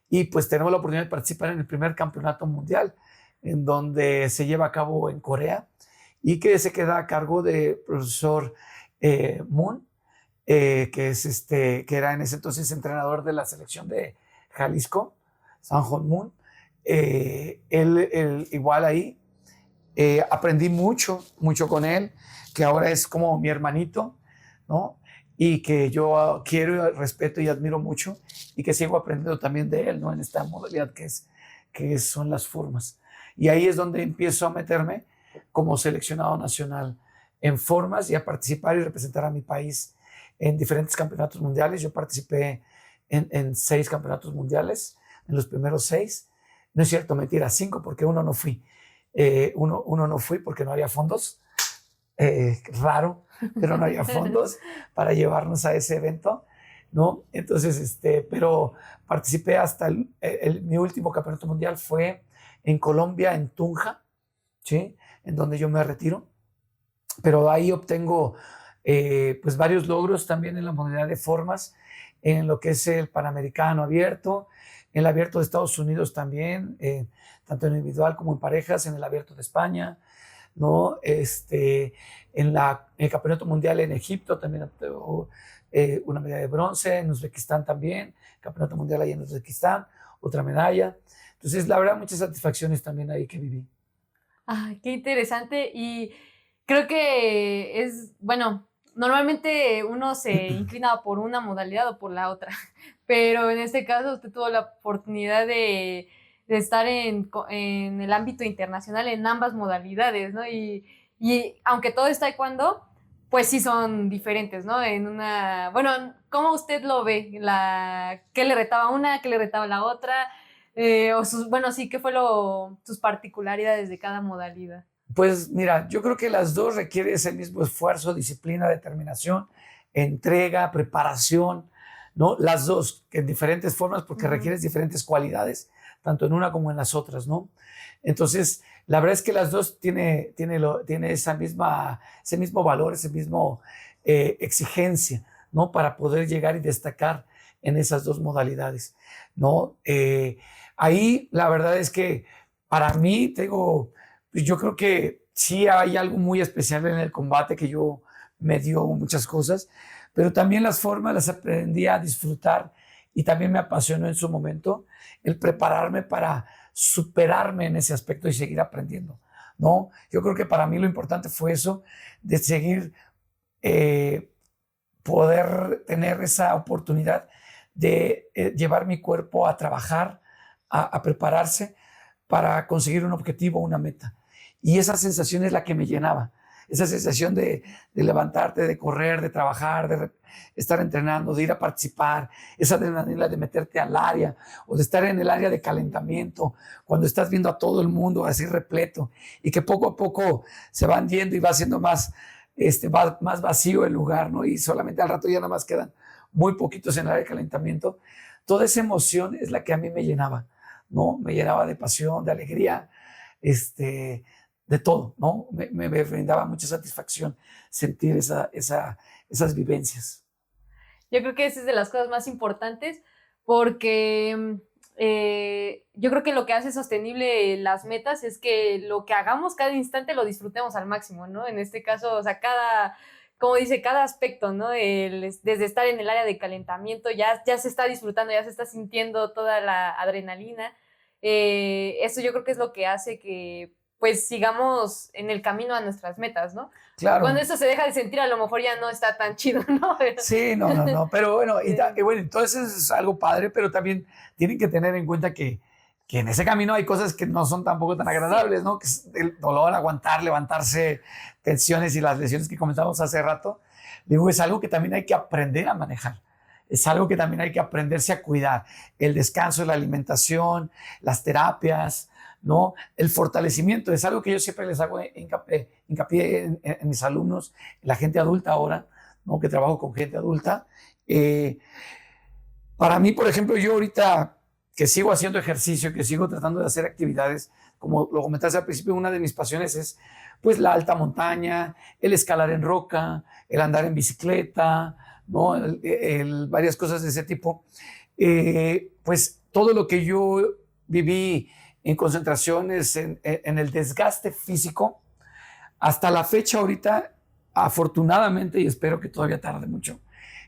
y pues tenemos la oportunidad de participar en el primer campeonato mundial, en donde se lleva a cabo en Corea y que se queda a cargo de profesor Moon, que era en ese entonces entrenador de la selección de Jalisco, Sang-Hoon Moon. Él igual ahí aprendí mucho con él, que ahora es como mi hermanito, ¿no? Y que yo quiero, respeto y admiro mucho y que sigo aprendiendo también de él, ¿no? En esta modalidad que son las formas. Y ahí es donde empiezo a meterme como seleccionado nacional en formas y a participar y representar a mi país en diferentes campeonatos mundiales. Yo participé en 6 campeonatos mundiales, en los primeros 6. No es cierto, mentira, 5 porque uno no fui. Uno no fui porque no había fondos. Raro, pero no había fondos para llevarnos a ese evento, ¿no? Entonces, pero participé hasta mi último campeonato mundial fue en Colombia, en Tunja, ¿sí? En donde yo me retiro, pero ahí obtengo pues varios logros también en la modalidad de formas, en lo que es el Panamericano abierto, en el abierto de Estados Unidos también, tanto en individual como en parejas, en el abierto de España, ¿no? En el campeonato mundial en Egipto también obtuvo una medalla de bronce, en Uzbekistán también, campeonato mundial ahí en Uzbekistán, otra medalla. Entonces, la verdad, muchas satisfacciones también ahí que viví. Ah, qué interesante. Y creo que es, bueno, normalmente uno se inclina por una modalidad o por la otra, pero en este caso usted tuvo la oportunidad de estar en el ámbito internacional en ambas modalidades, ¿no? Y aunque todo es taekwondo, pues sí son diferentes, ¿no? Bueno, ¿cómo usted lo ve? ¿Qué le retaba una? ¿Qué le retaba la otra? Bueno, sí, ¿qué fue sus particularidades de cada modalidad? Pues mira, yo creo que las dos requieren ese mismo esfuerzo, disciplina, determinación, entrega, preparación, ¿no? Las dos, en diferentes formas, porque requieres diferentes cualidades, tanto en una como en las otras, ¿no? Entonces, la verdad es que las dos tiene ese mismo valor, ese mismo exigencia, ¿no? Para poder llegar y destacar en esas dos modalidades, ¿no? Ahí la verdad es que para mí yo creo que sí hay algo muy especial en el combate que yo me dio muchas cosas, pero también las formas las aprendí a disfrutar y también me apasionó en su momento el prepararme para superarme en ese aspecto y seguir aprendiendo, ¿no? Yo creo que para mí lo importante fue eso, de seguir, poder tener esa oportunidad de llevar mi cuerpo a trabajar, a prepararse para conseguir un objetivo, una meta. Y esa sensación es la que me llenaba. Esa sensación de levantarte, de correr, de trabajar, de estar entrenando, de ir a participar, esa adrenalina de meterte al área o de estar en el área de calentamiento, cuando estás viendo a todo el mundo así repleto y que poco a poco se van yendo y va siendo va más vacío el lugar, ¿no? Y solamente al rato ya nada más quedan muy poquitos en el área de calentamiento. Toda esa emoción es la que a mí me llenaba, ¿no? Me llenaba de pasión, de alegría, de todo, ¿no? Me brindaba mucha satisfacción sentir esas vivencias. Yo creo que esa es de las cosas más importantes porque yo creo que lo que hace sostenible las metas es que lo que hagamos cada instante lo disfrutemos al máximo, ¿no? En este caso, o sea, como dice, cada aspecto, ¿no? Desde estar en el área de calentamiento ya se está disfrutando, ya se está sintiendo toda la adrenalina. Eso yo creo que es lo que hace que pues sigamos en el camino a nuestras metas, ¿no? Claro. Cuando eso se deja de sentir, a lo mejor ya no está tan chido, ¿no? Sí, no, pero bueno, bueno, entonces es algo padre, pero también tienen que tener en cuenta que en ese camino hay cosas que no son tampoco tan agradables, ¿no? Que es el dolor, aguantar, levantarse, tensiones y las lesiones que comentamos hace rato. Digo, es algo que también hay que aprender a manejar. Es algo que también hay que aprenderse a cuidar. El descanso, la alimentación, las terapias, ¿no? El fortalecimiento es algo que yo siempre les hago hincapié en mis alumnos, en la gente adulta ahora, ¿no? Que trabajo con gente adulta. Para mí, por ejemplo, yo ahorita que sigo haciendo ejercicio, que sigo tratando de hacer actividades, como lo comentaste al principio, una de mis pasiones es pues la alta montaña, el escalar en roca, el andar en bicicleta, ¿no? Varias cosas de ese tipo. Pues todo lo que yo viví en concentraciones, en el desgaste físico, hasta la fecha ahorita, afortunadamente, y espero que todavía tarde mucho,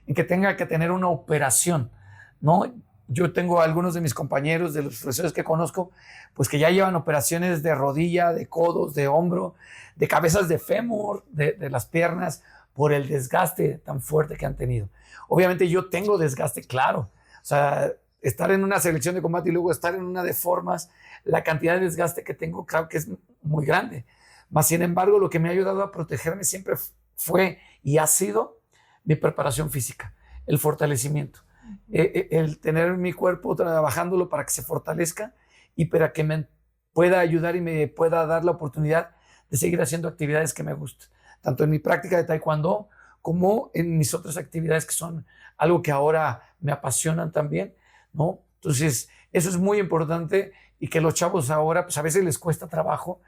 en que tenga que tener una operación, ¿no? Yo tengo algunos de mis compañeros, de los profesores que conozco, pues que ya llevan operaciones de rodilla, de codos, de hombro, de cabezas de fémur, de las piernas, por el desgaste tan fuerte que han tenido. Obviamente yo tengo desgaste, claro. O sea, estar en una selección de combate y luego estar en una de formas, la cantidad de desgaste que tengo, claro que es muy grande. Mas, sin embargo, lo que me ha ayudado a protegerme siempre fue y ha sido mi preparación física, el fortalecimiento, el tener mi cuerpo trabajándolo para que se fortalezca y para que me pueda ayudar y me pueda dar la oportunidad de seguir haciendo actividades que me gustan, tanto en mi práctica de taekwondo como en mis otras actividades que son algo que ahora me apasionan también, ¿no? Entonces, eso es muy importante y que los chavos ahora, pues a veces les cuesta trabajo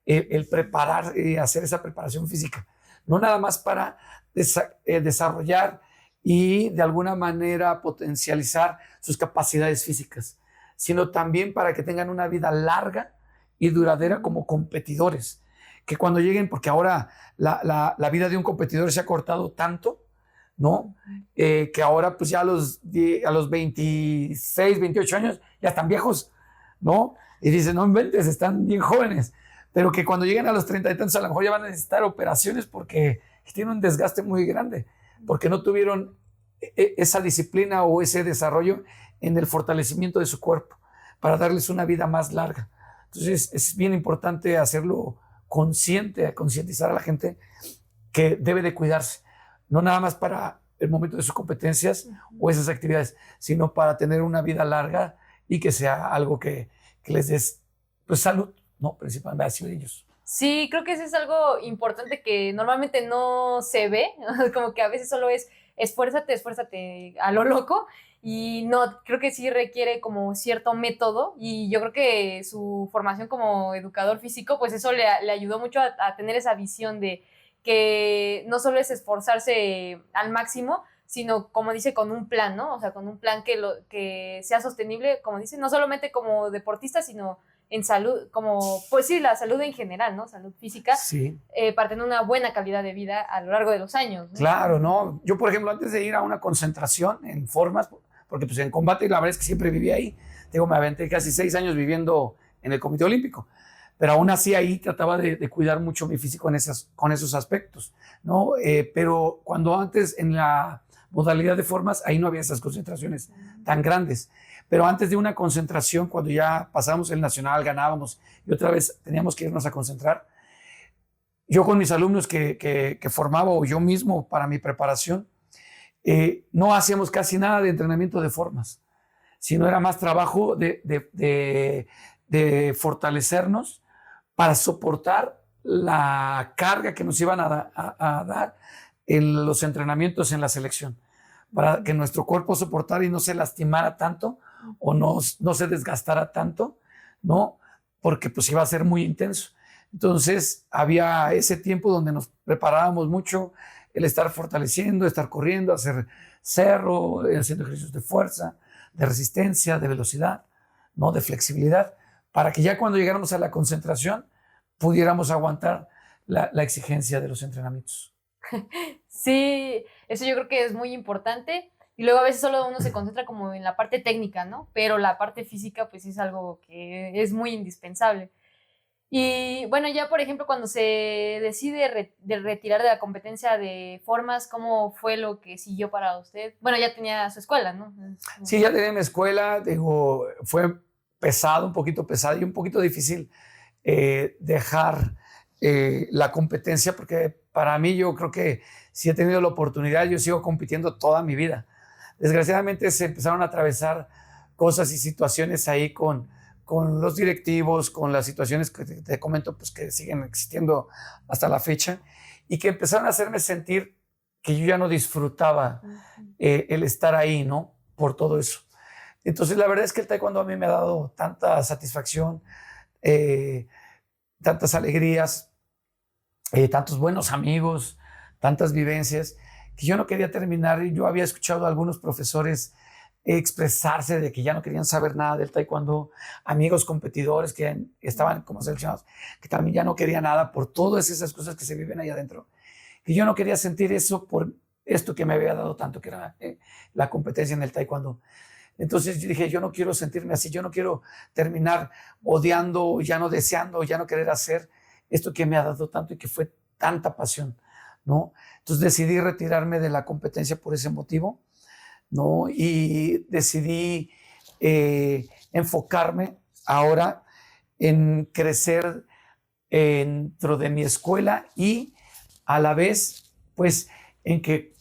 el preparar, hacer esa preparación física. No nada más para desarrollar y de alguna manera potencializar sus capacidades físicas, sino también para que tengan una vida larga y duradera como competidores. Que cuando lleguen, porque ahora la vida de un competidor se ha cortado tanto, ¿no? Que ahora pues ya a los 26, 28 años ya están viejos, ¿no? Y dicen, no inventes, están bien jóvenes. Pero que cuando lleguen a los 30 y tantos a lo mejor ya van a necesitar operaciones porque tienen un desgaste muy grande, porque no tuvieron esa disciplina o ese desarrollo en el fortalecimiento de su cuerpo para darles una vida más larga. Entonces es bien importante hacerlo consciente, concientizar a la gente que debe de cuidarse, no nada más para el momento de sus competencias o esas actividades, sino para tener una vida larga y que sea algo que les dé pues, salud, ¿no? Principalmente hacia ellos. Sí, creo que eso es algo importante que normalmente no se ve, como que a veces solo es esfuérzate a lo loco, y no, creo que sí requiere como cierto método, y yo creo que su formación como educador físico, pues eso le ayudó mucho a tener esa visión de que no solo es esforzarse al máximo, sino, como dice, con un plan, ¿no? O sea, con un plan que sea sostenible, como dice, no solamente como deportista, sino en salud, como, pues sí, la salud en general, ¿no? Salud física, sí. Para tener una buena calidad de vida a lo largo de los años, ¿no? Claro, ¿no? Yo, por ejemplo, antes de ir a una concentración en formas, porque pues en combate la verdad es que siempre viví ahí. Digo, me aventé casi 6 años viviendo en el Comité Olímpico, pero aún así ahí trataba de cuidar mucho mi físico con esos aspectos, ¿no? Pero cuando antes en la modalidad de formas, ahí no había esas concentraciones tan grandes. Pero antes de una concentración, cuando ya pasamos el nacional, ganábamos y otra vez teníamos que irnos a concentrar, yo con mis alumnos que formaba o yo mismo para mi preparación, no hacíamos casi nada de entrenamiento de formas, sino era más trabajo de fortalecernos para soportar la carga que nos iban a dar en los entrenamientos en la selección, para que nuestro cuerpo soportara y no se lastimara tanto o no se desgastara tanto, ¿no? Porque pues iba a ser muy intenso. Entonces había ese tiempo donde nos preparábamos mucho, el estar fortaleciendo, estar corriendo, hacer cerro, haciendo ejercicios de fuerza, de resistencia, de velocidad, ¿no? De flexibilidad, para que ya cuando llegáramos a la concentración pudiéramos aguantar la exigencia de los entrenamientos. Sí, eso yo creo que es muy importante. Y luego a veces solo uno se concentra como en la parte técnica, ¿no? Pero la parte física pues es algo que es muy indispensable. Y bueno, ya por ejemplo, cuando se decide de retirar de la competencia de formas, ¿cómo fue lo que siguió para usted? Bueno, ya tenía su escuela, ¿no? Sí, ya tenía mi escuela, digo, fue pesado, un poquito pesado y un poquito difícil dejar la competencia, porque para mí yo creo que si he tenido la oportunidad, yo sigo compitiendo toda mi vida. Desgraciadamente se empezaron a atravesar cosas y situaciones ahí con los directivos, con las situaciones que te comento, pues que siguen existiendo hasta la fecha, y que empezaron a hacerme sentir que yo ya no disfrutaba el estar ahí, ¿no? Por todo eso. Entonces, la verdad es que el taekwondo a mí me ha dado tanta satisfacción, tantas alegrías, tantos buenos amigos, tantas vivencias, que yo no quería terminar. Y yo había escuchado a algunos profesores expresarse de que ya no querían saber nada del taekwondo, amigos competidores que estaban como seleccionados, que también ya no querían nada por todas esas cosas que se viven ahí adentro. Que yo no quería sentir eso por esto que me había dado tanto, que era la competencia en el taekwondo. Entonces yo dije, yo no quiero sentirme así, yo no quiero terminar odiando, ya no deseando, ya no querer hacer esto que me ha dado tanto y que fue tanta pasión, ¿no? Entonces decidí retirarme de la competencia por ese motivo, ¿no? Y decidí enfocarme ahora en crecer dentro de mi escuela y a la vez, pues, en que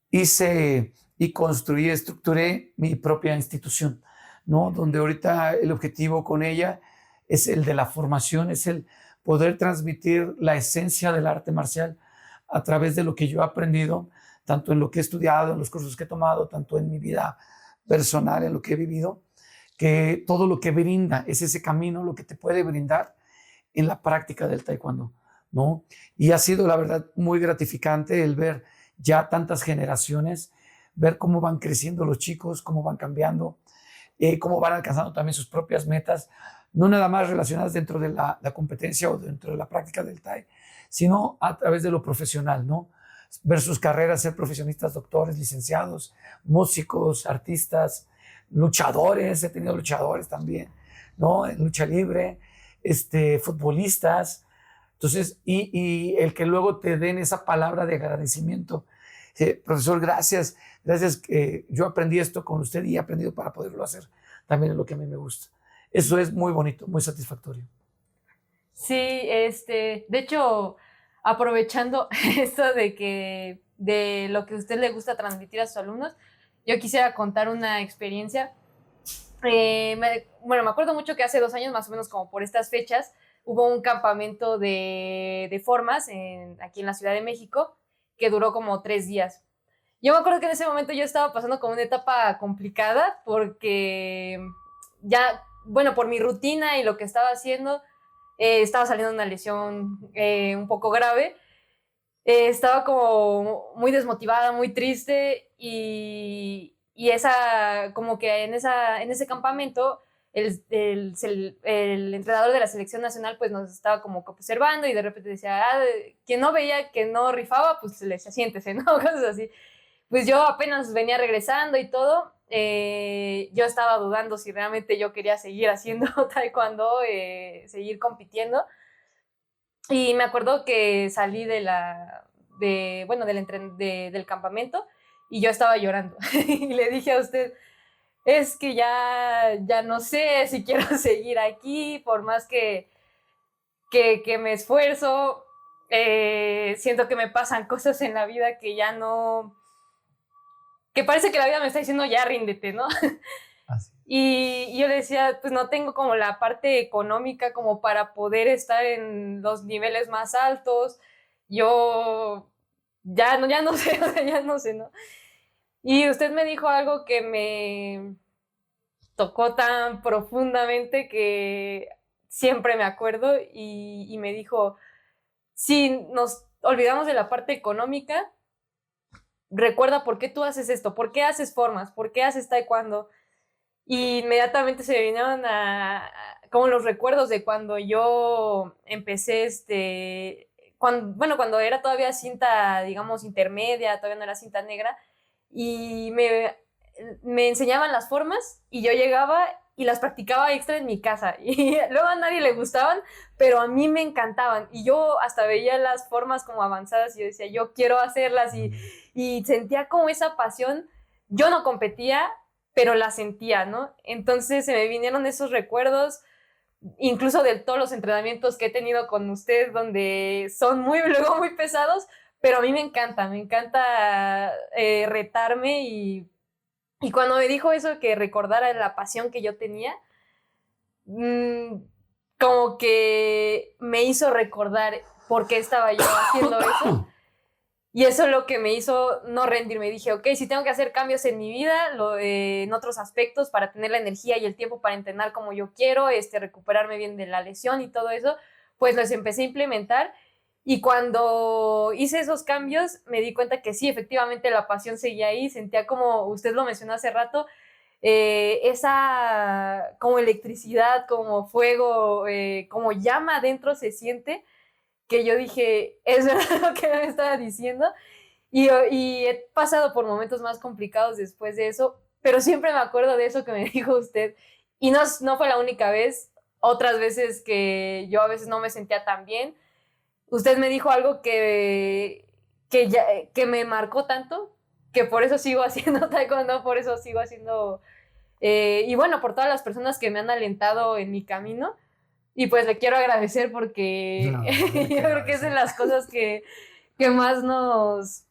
hice y construí, estructuré mi propia institución, ¿no? Donde ahorita el objetivo con ella es el de la formación, es el poder transmitir la esencia del arte marcial a través de lo que yo he aprendido, tanto en lo que he estudiado, en los cursos que he tomado, tanto en mi vida personal, en lo que he vivido, que todo lo que brinda es ese camino, lo que te puede brindar en la práctica del taekwondo, ¿no? Y ha sido, la verdad, muy gratificante el ver ya tantas generaciones, ver cómo van creciendo los chicos, cómo van cambiando, cómo van alcanzando también sus propias metas, no nada más relacionadas dentro de la competencia o dentro de la práctica del Tai, sino a través de lo profesional, ¿no? Ver sus carreras, ser profesionistas, doctores, licenciados, músicos, artistas, luchadores, he tenido luchadores también, ¿no? En lucha libre, futbolistas. Entonces, y el que luego te den esa palabra de agradecimiento. Profesor, gracias, gracias, yo aprendí esto con usted y he aprendido para poderlo hacer. También es lo que a mí me gusta. Eso es muy bonito, muy satisfactorio. Sí, de hecho, aprovechando esto de lo que a usted le gusta transmitir a sus alumnos, yo quisiera contar una experiencia. Me acuerdo mucho que hace 2 años, más o menos como por estas fechas, hubo un campamento de formas aquí en la Ciudad de México que duró como 3 días. Yo me acuerdo que en ese momento yo estaba pasando como una etapa complicada porque ya, bueno, por mi rutina y lo que estaba haciendo, estaba saliendo una lesión un poco grave. Estaba como muy desmotivada, muy triste y esa, como que en ese campamento el entrenador de la selección nacional pues nos estaba como observando y de repente decía, quien no veía que no rifaba, pues le decía, siéntese, ¿no? Cosas así. Pues yo apenas venía regresando y todo, yo estaba dudando si realmente yo quería seguir haciendo taekwondo, seguir compitiendo. Y me acuerdo que salí del campamento y yo estaba llorando. Y le dije a usted, es que ya no sé si quiero seguir aquí, por más que me esfuerzo, siento que me pasan cosas en la vida que ya no, que parece que la vida me está diciendo ya ríndete, ¿no? Así. Y yo le decía, pues no tengo como la parte económica como para poder estar en los niveles más altos. Yo ya no sé, o sea, ya no sé, ¿no? Y usted me dijo algo que me tocó tan profundamente que siempre me acuerdo y me dijo, si nos olvidamos de la parte económica, recuerda por qué tú haces esto, por qué haces formas, por qué haces taekwondo. Y inmediatamente se me vinieron como los recuerdos de cuando yo empecé, cuando era todavía cinta, digamos, intermedia, todavía no era cinta negra, y me enseñaban las formas y yo llegaba y las practicaba extra en mi casa. Y luego a nadie le gustaban, pero a mí me encantaban. Y yo hasta veía las formas como avanzadas y yo decía, yo quiero hacerlas y sentía como esa pasión. Yo no competía, pero la sentía, ¿no? Entonces se me vinieron esos recuerdos, incluso de todos los entrenamientos que he tenido con usted, donde son luego muy pesados, pero a mí me encanta retarme y cuando me dijo eso, que recordara la pasión que yo tenía, mmm, como que me hizo recordar por qué estaba yo haciendo eso. Y eso es lo que me hizo no rendirme. Dije, ok, si tengo que hacer cambios en mi vida, en otros aspectos, para tener la energía y el tiempo para entrenar como yo quiero, recuperarme bien de la lesión y todo eso, pues los empecé a implementar. Y cuando hice esos cambios, me di cuenta que sí, efectivamente la pasión seguía ahí, sentía como usted lo mencionó hace rato, esa como electricidad, como fuego, como llama adentro se siente, que yo dije, es verdad lo que me estaba diciendo. Y he pasado por momentos más complicados después de eso, pero siempre me acuerdo de eso que me dijo usted. Y no fue la única vez, otras veces que yo a veces no me sentía tan bien. Usted me dijo algo que me marcó tanto, que por eso sigo haciendo taekwondo, por eso sigo haciendo... y bueno, por todas las personas que me han alentado en mi camino. Y pues le quiero agradecer porque No, de yo qué creo que es de agradecer. las cosas que más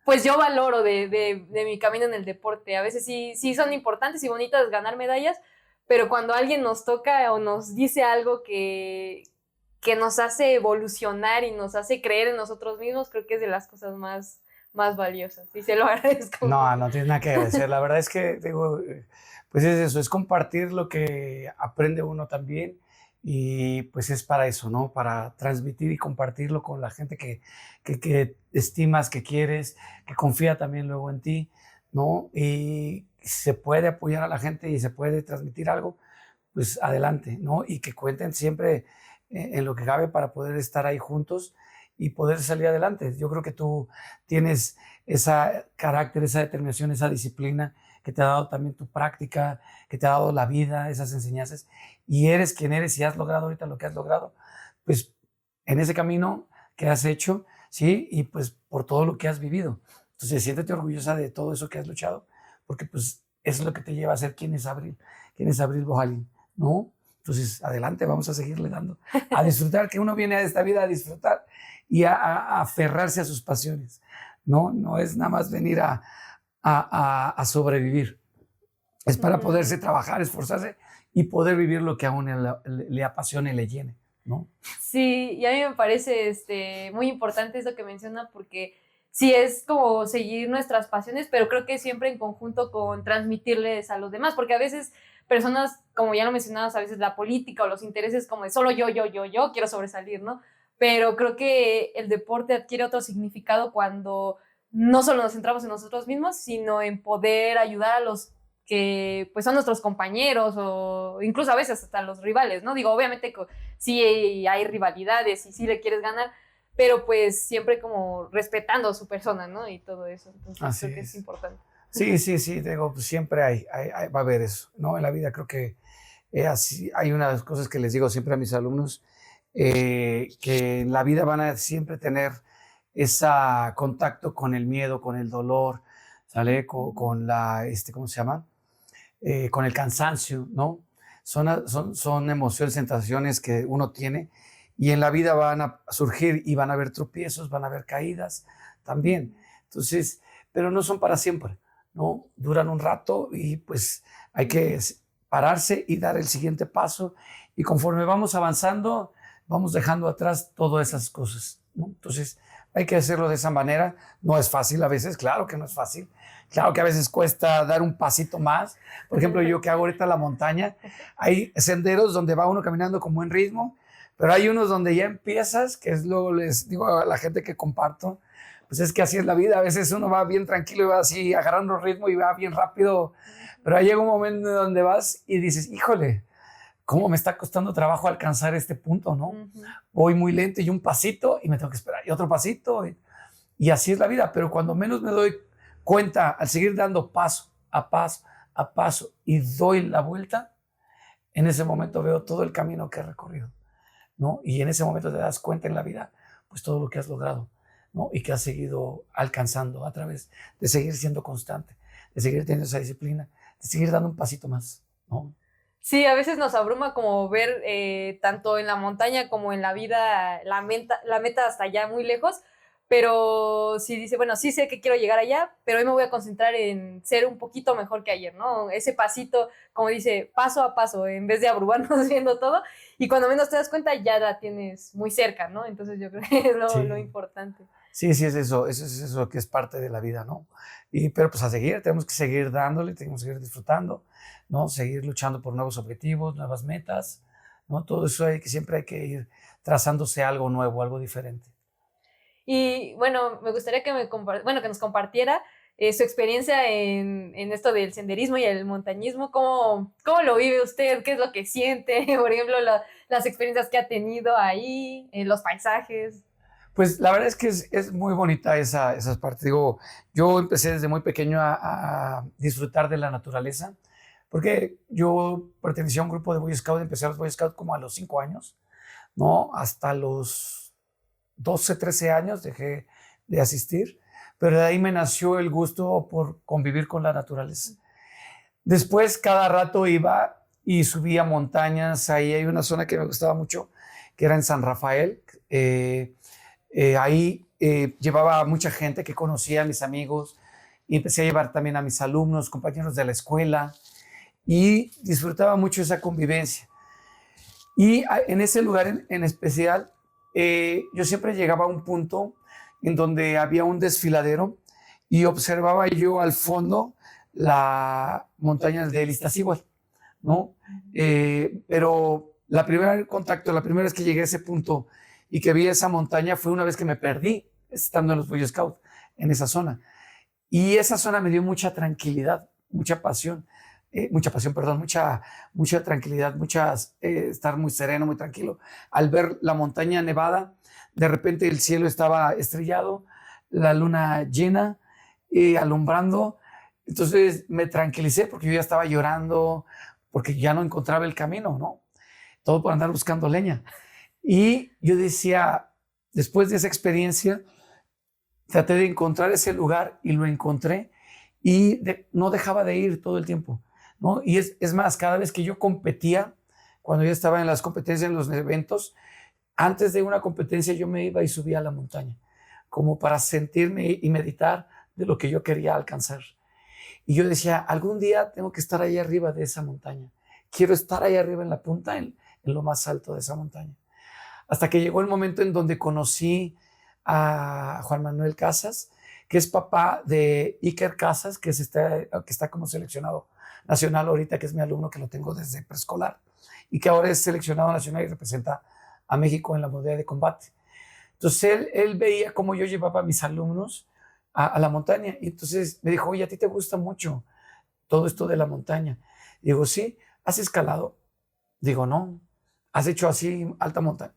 pues yo valoro de mi camino en el deporte. A veces sí son importantes y bonitas ganar medallas, pero cuando alguien nos toca o nos dice algo que nos hace evolucionar y nos hace creer en nosotros mismos, creo que es de las cosas más valiosas. Y se lo agradezco No, mucho. no tienes nada que agradecer. La verdad es que, digo, pues es eso, es compartir lo que aprende uno también y pues es para eso, ¿no? Para transmitir y compartirlo con la gente que estimas, que quieres, que confía también luego en ti, ¿no? Y se puede apoyar a la gente y se puede transmitir algo, pues adelante, ¿no? Y que cuenten siempre en lo que cabe para poder estar ahí juntos y poder salir adelante. Yo creo que tú tienes ese carácter, esa determinación, esa disciplina que te ha dado también tu práctica, que te ha dado la vida, esas enseñanzas, y eres quien eres y has logrado ahorita lo que has logrado, pues en ese camino que has hecho, ¿sí? Y pues por todo lo que has vivido. Entonces siéntete orgullosa de todo eso que has luchado, porque pues eso es lo que te lleva a ser quien es Abril Bojalín, ¿no? Entonces, adelante, vamos a seguirle dando, a disfrutar, que uno viene a esta vida a disfrutar y a aferrarse a sus pasiones, ¿no? No es nada más venir a sobrevivir, es para poderse trabajar, esforzarse y poder vivir lo que a uno le apasiona y le llene, ¿no? Sí, y a mí me parece muy importante eso que menciona porque sí es como seguir nuestras pasiones, pero creo que siempre en conjunto con transmitirles a los demás, porque a veces personas, como ya lo mencionabas, a veces la política o los intereses como de solo yo quiero sobresalir, ¿no? Pero creo que el deporte adquiere otro significado cuando no solo nos centramos en nosotros mismos, sino en poder ayudar a los que pues son nuestros compañeros o incluso a veces hasta los rivales, ¿no? Digo, obviamente sí hay rivalidades y sí le quieres ganar, pero pues siempre como respetando a su persona, ¿no? Y todo eso. Entonces Así creo que es es. importante. Sí, sí, sí, digo, pues siempre va a haber eso, ¿no? En la vida creo que así, hay una de las cosas que les digo siempre a mis alumnos, que en la vida van a siempre tener ese contacto con el miedo, con el dolor, ¿sale? Con la, ¿cómo se llama? Con el cansancio, ¿no? Son emociones, sensaciones que uno tiene y en la vida van a surgir y van a haber tropiezos, van a haber caídas también. Entonces, pero no son para siempre, ¿no? Duran un rato y pues hay que pararse y dar el siguiente paso y conforme vamos avanzando, vamos dejando atrás todas esas cosas, ¿no? Entonces, hay que hacerlo de esa manera. No es fácil a veces, claro que no es fácil. Claro que a veces cuesta dar un pasito más. Por ejemplo, yo que hago ahorita la montaña, hay senderos donde va uno caminando con buen ritmo, pero hay unos donde ya empiezas, que es luego les digo a la gente que comparto, pues es que así es la vida. A veces uno va bien tranquilo y va así agarrando ritmo y va bien rápido, pero ahí llega un momento donde vas y dices, híjole, ¿cómo me está costando trabajo alcanzar este punto, no? Voy muy lento y un pasito y me tengo que esperar y otro pasito y así es la vida, pero cuando menos me doy cuenta, al seguir dando a paso y doy la vuelta, en ese momento veo todo el camino que he recorrido, ¿no? Y en ese momento te das cuenta en la vida, pues todo lo que has logrado, ¿no? Y que has seguido alcanzando a través de seguir siendo constante, de seguir teniendo esa disciplina, de seguir dando un pasito más, ¿no? Sí, a veces nos abruma como ver tanto en la montaña como en la vida la meta hasta allá muy lejos, pero sí dice, bueno, sí sé que quiero llegar allá, pero hoy me voy a concentrar en ser un poquito mejor que ayer, ¿no? Ese pasito, como dice, paso a paso, en vez de abrumarnos viendo todo, y cuando menos te das cuenta ya la tienes muy cerca, ¿no? Entonces yo creo que es lo Sí. importante. Sí, sí, es eso que es parte de la vida, ¿no? Pero pues a seguir, tenemos que seguir dándole, tenemos que seguir disfrutando, ¿no? Seguir luchando por nuevos objetivos, nuevas metas, ¿no? Todo eso siempre hay que ir trazándose algo nuevo, algo diferente. Y bueno, me gustaría que que nos compartiera su experiencia en esto del senderismo y el montañismo. ¿Cómo lo vive usted? ¿Qué es lo que siente? Por ejemplo, las experiencias que ha tenido ahí, los paisajes. Pues la verdad es que es muy bonita esas partes. Digo, yo empecé desde muy pequeño a disfrutar de la naturaleza, porque yo pertenecía a un grupo de Boy Scout, empecé a los Boy Scout como a los 5 años, ¿no? Hasta los 12, 13 años dejé de asistir, pero de ahí me nació el gusto por convivir con la naturaleza. Después, cada rato iba y subía montañas. Ahí hay una zona que me gustaba mucho, que era en San Rafael. Ahí llevaba a mucha gente que conocía, a mis amigos, y empecé a llevar también a mis alumnos, compañeros de la escuela, y disfrutaba mucho esa convivencia. Y en ese lugar en especial, yo siempre llegaba a un punto en donde había un desfiladero y observaba yo al fondo la montaña del Iztaccíhuatl, ¿no? Pero la primera vez que llegué a ese punto y que vi esa montaña fue una vez que me perdí estando en los Boy Scouts, en esa zona. Y esa zona me dio mucha tranquilidad, mucha pasión, mucha tranquilidad, estar muy sereno, muy tranquilo. Al ver la montaña nevada, de repente el cielo estaba estrellado, la luna llena, alumbrando. Entonces me tranquilicé porque yo ya estaba llorando, porque ya no encontraba el camino, ¿no? Todo por andar buscando leña. Y yo decía, después de esa experiencia, traté de encontrar ese lugar y lo encontré y no dejaba de ir todo el tiempo, ¿no? Y es más, cada vez que yo competía, cuando yo estaba en las competencias, en los eventos, antes de una competencia yo me iba y subía a la montaña, como para sentirme y meditar de lo que yo quería alcanzar. Y yo decía, algún día tengo que estar ahí arriba de esa montaña. Quiero estar ahí arriba en la punta, en lo más alto de esa montaña. Hasta que llegó el momento en donde conocí a Juan Manuel Casas, que es papá de Iker Casas, que está como seleccionado nacional ahorita, que es mi alumno, que lo tengo desde preescolar, y que ahora es seleccionado nacional y representa a México en la modalidad de combate. Entonces él veía cómo yo llevaba a mis alumnos a la montaña, y entonces me dijo, oye, ¿a ti te gusta mucho todo esto de la montaña? Y digo, sí. ¿Has escalado? Digo, no. ¿Has hecho así alta montaña?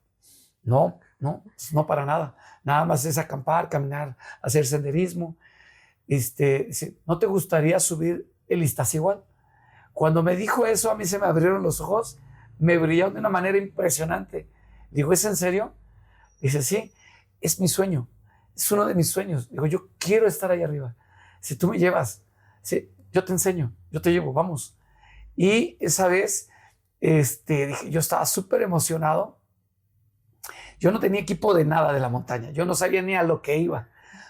No, no para nada. Nada más es acampar, caminar, hacer senderismo. ¿No te gustaría subir el Iztaccíhuatl? Cuando me dijo eso, a mí se me abrieron los ojos, me brillaron de una manera impresionante. Digo, ¿es en serio? Dice, sí, es mi sueño, es uno de mis sueños. Digo, yo quiero estar ahí arriba. Si tú me llevas, sí, yo te enseño, yo te llevo, vamos. Y esa vez, dije, yo estaba súper emocionado. Yo no tenía equipo de nada de la montaña, yo no sabía ni a lo que iba.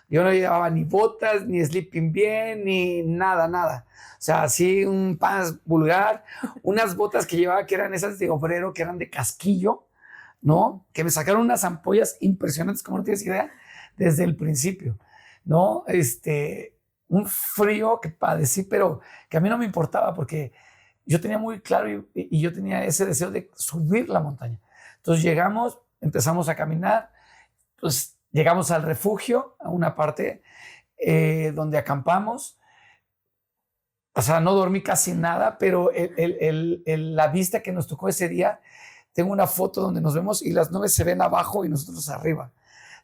Yo no llevaba ni botas, ni sleeping bien, ni nada. O sea, así un pants vulgar, unas botas que llevaba que eran esas de obrero, que eran de casquillo, ¿no? Que me sacaron unas ampollas impresionantes, como no tienes idea, desde el principio, ¿no? Un frío que padecí, pero que a mí no me importaba porque yo tenía muy claro y yo tenía ese deseo de subir la montaña. Entonces empezamos a caminar, pues llegamos al refugio, a una parte donde acampamos. O sea, no dormí casi nada, pero la vista que nos tocó ese día, tengo una foto donde nos vemos y las nubes se ven abajo y nosotros arriba.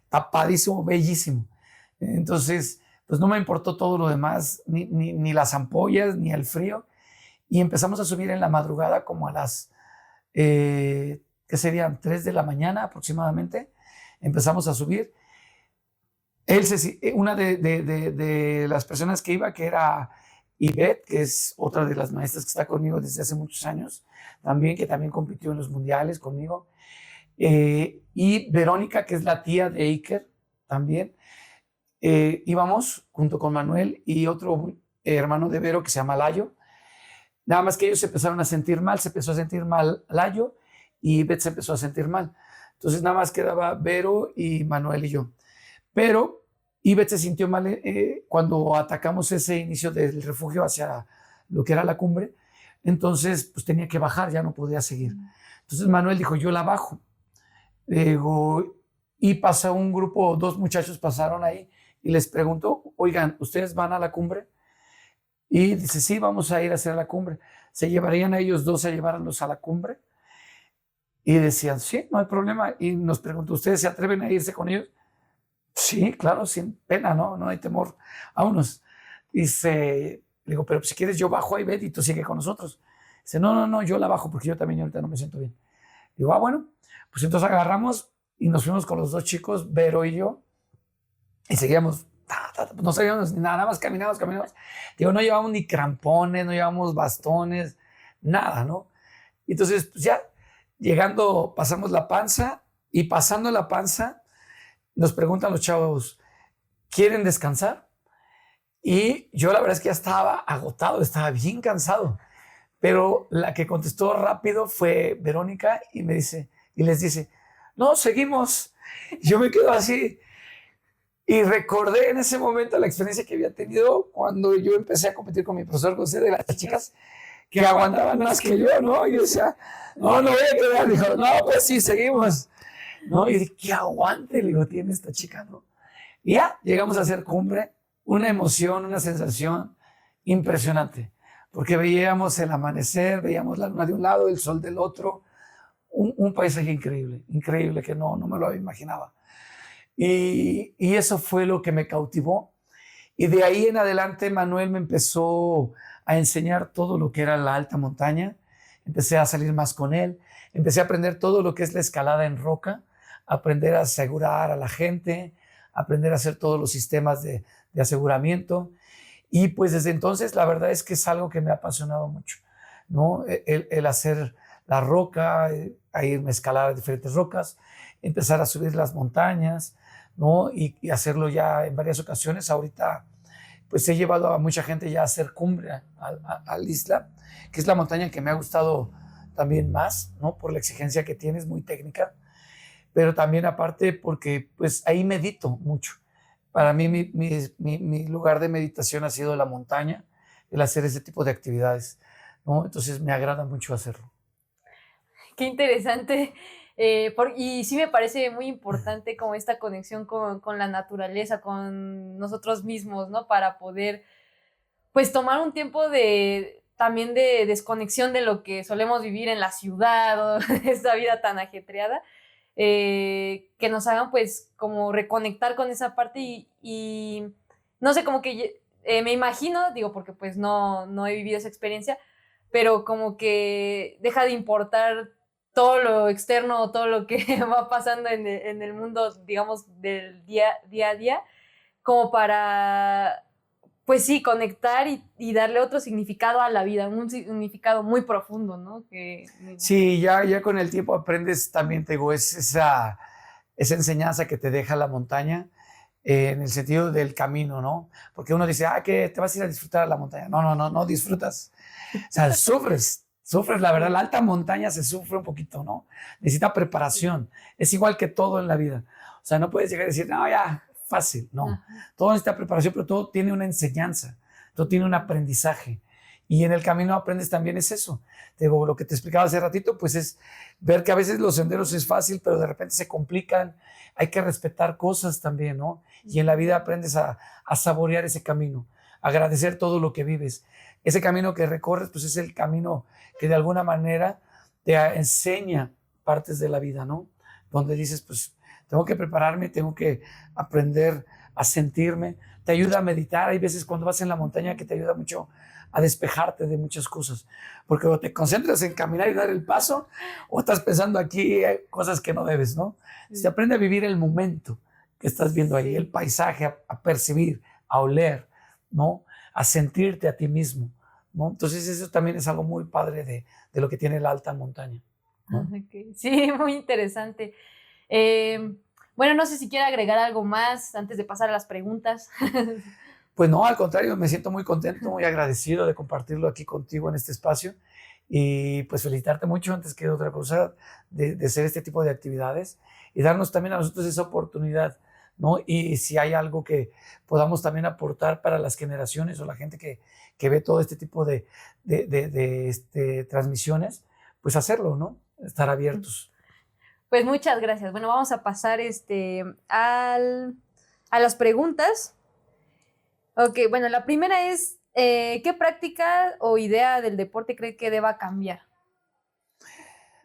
Tapadísimo, bellísimo. Entonces, pues no me importó todo lo demás, ni las ampollas, ni el frío. Y empezamos a subir en la madrugada como a las, ¿qué serían? 3 de la mañana aproximadamente. Empezamos a subir. Una de las personas que iba, que era Ivette, que es otra de las maestras que está conmigo desde hace muchos años, que también compitió en los mundiales conmigo, y Verónica, que es la tía de Iker, también, íbamos junto con Manuel y otro hermano de Vero que se llama Layo. Nada más que ellos se empezaron a sentir mal, se empezó a sentir mal Layo y Ivette se empezó a sentir mal. Entonces nada más quedaba Vero y Manuel y yo. Pero Ivette se sintió mal cuando atacamos ese inicio del refugio hacia lo que era la cumbre. Entonces, pues tenía que bajar, ya no podía seguir. Entonces Manuel dijo, yo la bajo. Digo, y pasa un grupo, 2 muchachos pasaron ahí y les preguntó, oigan, ¿ustedes van a la cumbre? Y dice, sí, vamos a ir a hacer la cumbre. ¿Se llevarían a ellos 2 a llevarlos a la cumbre? Y decían, sí, no hay problema. Y nos preguntó, ¿ustedes se atreven a irse con ellos? Sí, claro, sin pena, ¿no? No hay temor. Vámonos. Dice, le digo, pero si quieres yo bajo ahí, Betty, y tú sigue con nosotros. Dice, no, yo la bajo porque yo también ahorita no me siento bien. Digo, bueno, pues entonces agarramos y nos fuimos con los 2 chicos, Vero y yo, y seguíamos, no sabíamos ni nada, nada más caminamos. Digo, no llevamos ni crampones, no llevamos bastones, nada, ¿no? Y entonces, pues ya, llegando, pasamos la panza, y pasando la panza, nos preguntan los chavos, ¿quieren descansar? Y yo la verdad es que ya estaba agotado, estaba bien cansado. Pero la que contestó rápido fue Verónica y me dice, y les dice, no, seguimos. Yo me quedo así y recordé en ese momento la experiencia que había tenido cuando yo empecé a competir con mi profesor José, de las chicas que aguantaban más que yo, ¿no? Y yo decía, no voy a quedar. Dijo, no, pues sí, seguimos. ¿No? Y dije, qué aguante, le digo, tiene esta chica, ¿no? Y ya llegamos a hacer cumbre, una emoción, una sensación impresionante, porque veíamos el amanecer, veíamos la luna de un lado, el sol del otro, un paisaje increíble que no me lo imaginaba. Y eso fue lo que me cautivó. Y de ahí en adelante Manuel me empezó a enseñar todo lo que era la alta montaña. Empecé a salir más con él, empecé a aprender todo lo que es la escalada en roca, aprender a asegurar a la gente, aprender a hacer todos los sistemas de aseguramiento. Y pues desde entonces la verdad es que es algo que me ha apasionado mucho, ¿no? El hacer la roca, a irme a escalar diferentes rocas, empezar a subir las montañas, ¿no? Y hacerlo ya en varias ocasiones. Ahorita pues he llevado a mucha gente ya a hacer cumbre al Isla, que es la montaña que me ha gustado también más, ¿no? Por la exigencia que tiene, es muy técnica, pero también aparte porque pues ahí medito mucho. Para mí mi lugar de meditación ha sido la montaña, el hacer ese tipo de actividades, ¿no? Entonces me agrada mucho hacerlo. Qué interesante. Y sí me parece muy importante como esta conexión con la naturaleza, con nosotros mismos, ¿no? Para poder, pues, tomar un tiempo también de desconexión de lo que solemos vivir en la ciudad o esta vida tan ajetreada, que nos hagan, pues, como reconectar con esa parte y no sé, como que me imagino, digo, porque pues no he vivido esa experiencia, pero como que deja de importar todo lo externo, todo lo que va pasando en el mundo, digamos, del día a día, como para, pues sí, conectar y darle otro significado a la vida, un significado muy profundo, ¿no? Sí, ya con el tiempo aprendes también, te digo, es esa enseñanza que te deja la montaña, en el sentido del camino, ¿no? Porque uno dice, que te vas a ir a disfrutar a la montaña. No disfrutas. O sea, sufres, la verdad. La alta montaña se sufre un poquito, ¿no? Necesita preparación. Es igual que todo en la vida. O sea, no puedes llegar y decir, no, ya, fácil. No, todo necesita preparación, pero todo tiene una enseñanza, todo tiene un aprendizaje. Y en el camino aprendes también es eso. Te digo, lo que te explicaba hace ratito, pues es ver que a veces los senderos es fácil, pero de repente se complican. Hay que respetar cosas también, ¿no? Y en la vida aprendes a saborear ese camino, agradecer todo lo que vives. Ese camino que recorres, pues es el camino que de alguna manera te enseña partes de la vida, ¿no? Donde dices, pues tengo que prepararme, tengo que aprender a sentirme. Te ayuda a meditar. Hay veces cuando vas en la montaña que te ayuda mucho a despejarte de muchas cosas, porque o te concentras en caminar y dar el paso, o estás pensando aquí cosas que no debes, ¿no? Se aprende a vivir el momento que estás viendo ahí, el paisaje, a percibir, a oler, ¿no? A sentirte a ti mismo, ¿no? Entonces eso también es algo muy padre de lo que tiene la alta montaña, ¿no? Okay. Sí, muy interesante. Bueno, no sé si quiere agregar algo más antes de pasar a las preguntas. Pues no, al contrario, me siento muy contento, muy agradecido de compartirlo aquí contigo en este espacio y pues felicitarte mucho antes que otra cosa de hacer este tipo de actividades y darnos también a nosotros esa oportunidad ¿no? Y si hay algo que podamos también aportar para las generaciones o la gente que ve todo este tipo de transmisiones, pues hacerlo, ¿no? Estar abiertos. Pues muchas gracias. Bueno, vamos a pasar a las preguntas. Ok, bueno, la primera es, ¿qué práctica o idea del deporte cree que deba cambiar?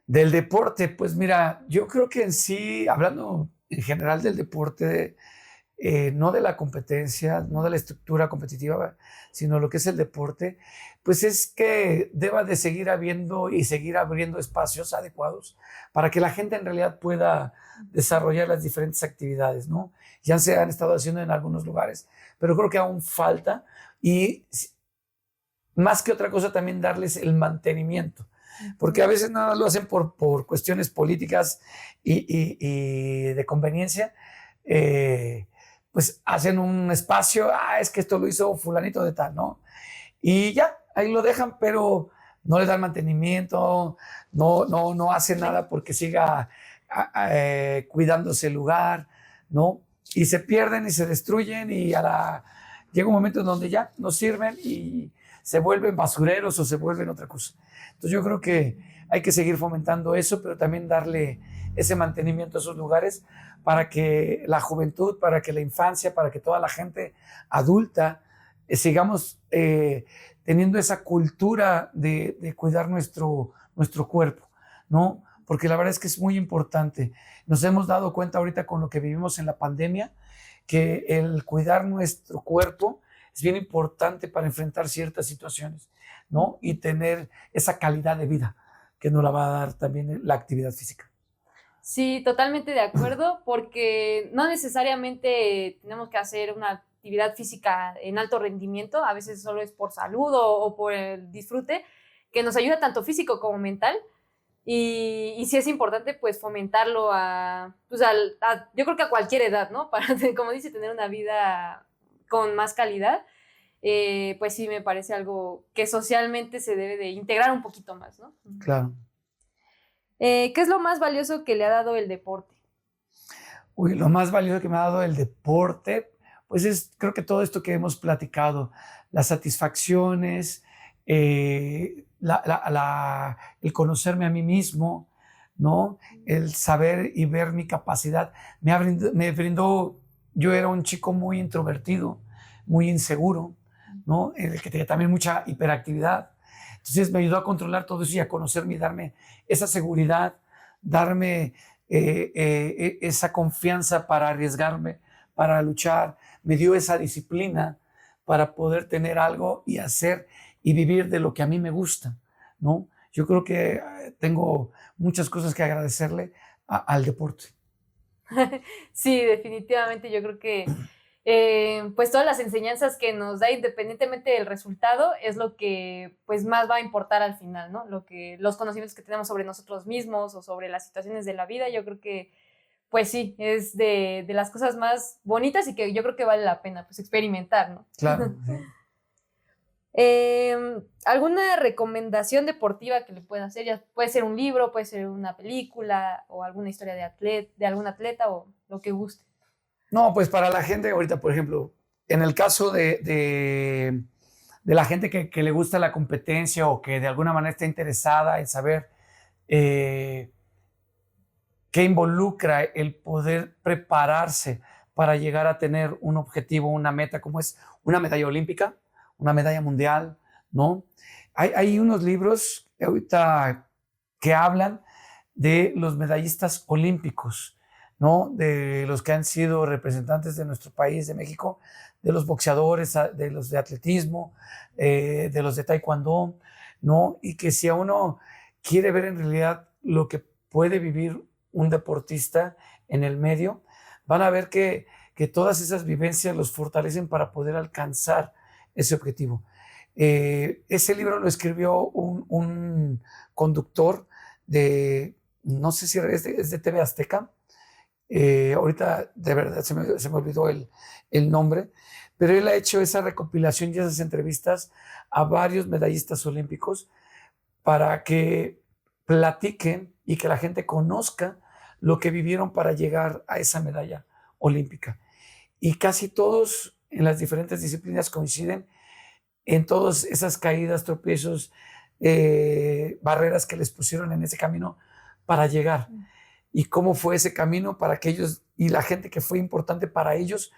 Del deporte, pues mira, yo creo que en sí, hablando en general del deporte, no de la competencia, no de la estructura competitiva, sino lo que es el deporte, pues es que deba de seguir habiendo y seguir abriendo espacios adecuados para que la gente en realidad pueda desarrollar las diferentes actividades, ¿no? Ya se han estado haciendo en algunos lugares, pero creo que aún falta y más que otra cosa también darles el mantenimiento, porque a veces no lo hacen por cuestiones políticas y de conveniencia. Pues hacen un espacio, es que esto lo hizo fulanito de tal, ¿no? Y ya, ahí lo dejan, pero no le dan mantenimiento, no hacen nada porque siga cuidándose el lugar, ¿no? Y se pierden y se destruyen y llega un momento en donde ya no sirven y se vuelven basureros o se vuelven otra cosa. Entonces yo creo que hay que seguir fomentando eso, pero también darle ese mantenimiento a esos lugares para que la juventud, para que la infancia, para que toda la gente adulta sigamos teniendo esa cultura de cuidar nuestro cuerpo, ¿no? Porque la verdad es que es muy importante. Nos hemos dado cuenta ahorita con lo que vivimos en la pandemia, que el cuidar nuestro cuerpo es bien importante para enfrentar ciertas situaciones, ¿no? Y tener esa calidad de vida que nos la va a dar también la actividad física. Sí, totalmente de acuerdo, porque no necesariamente tenemos que hacer una actividad física en alto rendimiento, a veces solo es por salud o por el disfrute, que nos ayuda tanto físico como mental. Y sí es importante pues fomentarlo yo creo que a cualquier edad, ¿no? Para, como dice, tener una vida con más calidad, pues sí me parece algo que socialmente se debe de integrar un poquito más, ¿no? Claro. ¿Qué es lo más valioso que le ha dado el deporte? Uy, lo más valioso que me ha dado el deporte, pues es creo que todo esto que hemos platicado, las satisfacciones, el conocerme a mí mismo, ¿no? El saber y ver mi capacidad. Me brindó, yo era un chico muy introvertido, muy inseguro, ¿no? En el que tenía también mucha hiperactividad. Entonces me ayudó a controlar todo eso y a conocerme y darme esa seguridad, darme esa confianza para arriesgarme, para luchar, me dio esa disciplina para poder tener algo y hacer y vivir de lo que a mí me gusta, ¿no? Yo creo que tengo muchas cosas que agradecerle al deporte. Sí, definitivamente yo creo que pues todas las enseñanzas que nos da independientemente del resultado es lo que pues más va a importar al final, ¿no? Los conocimientos que tenemos sobre nosotros mismos o sobre las situaciones de la vida, yo creo que pues sí, es de las cosas más bonitas y que yo creo que vale la pena pues experimentar, ¿no? Claro, sí. ¿Alguna recomendación deportiva que le pueda hacer? Ya puede ser un libro, puede ser una película o alguna historia de algún atleta o lo que guste. No, pues para la gente ahorita, por ejemplo, en el caso de la gente que le gusta la competencia o que de alguna manera está interesada en saber eh, qué involucra el poder prepararse para llegar a tener un objetivo, una meta, como es una medalla olímpica, una medalla mundial, ¿no? Hay unos libros ahorita que hablan de los medallistas olímpicos, ¿no? De los que han sido representantes de nuestro país, de México, de los boxeadores, de los de atletismo, de los de taekwondo, ¿no? Y que si a uno quiere ver en realidad lo que puede vivir un deportista en el medio, van a ver que todas esas vivencias los fortalecen para poder alcanzar ese objetivo. Ese libro lo escribió un conductor no sé si es de TV Azteca, ahorita de verdad se me olvidó el nombre, pero él ha hecho esa recopilación y esas entrevistas a varios medallistas olímpicos para que platiquen y que la gente conozca lo que vivieron para llegar a esa medalla olímpica. Y casi todos en las diferentes disciplinas coinciden en todas esas caídas, tropiezos, barreras que les pusieron en ese camino para llegar. Y cómo fue ese camino para que ellos, y la gente que fue importante para ellos,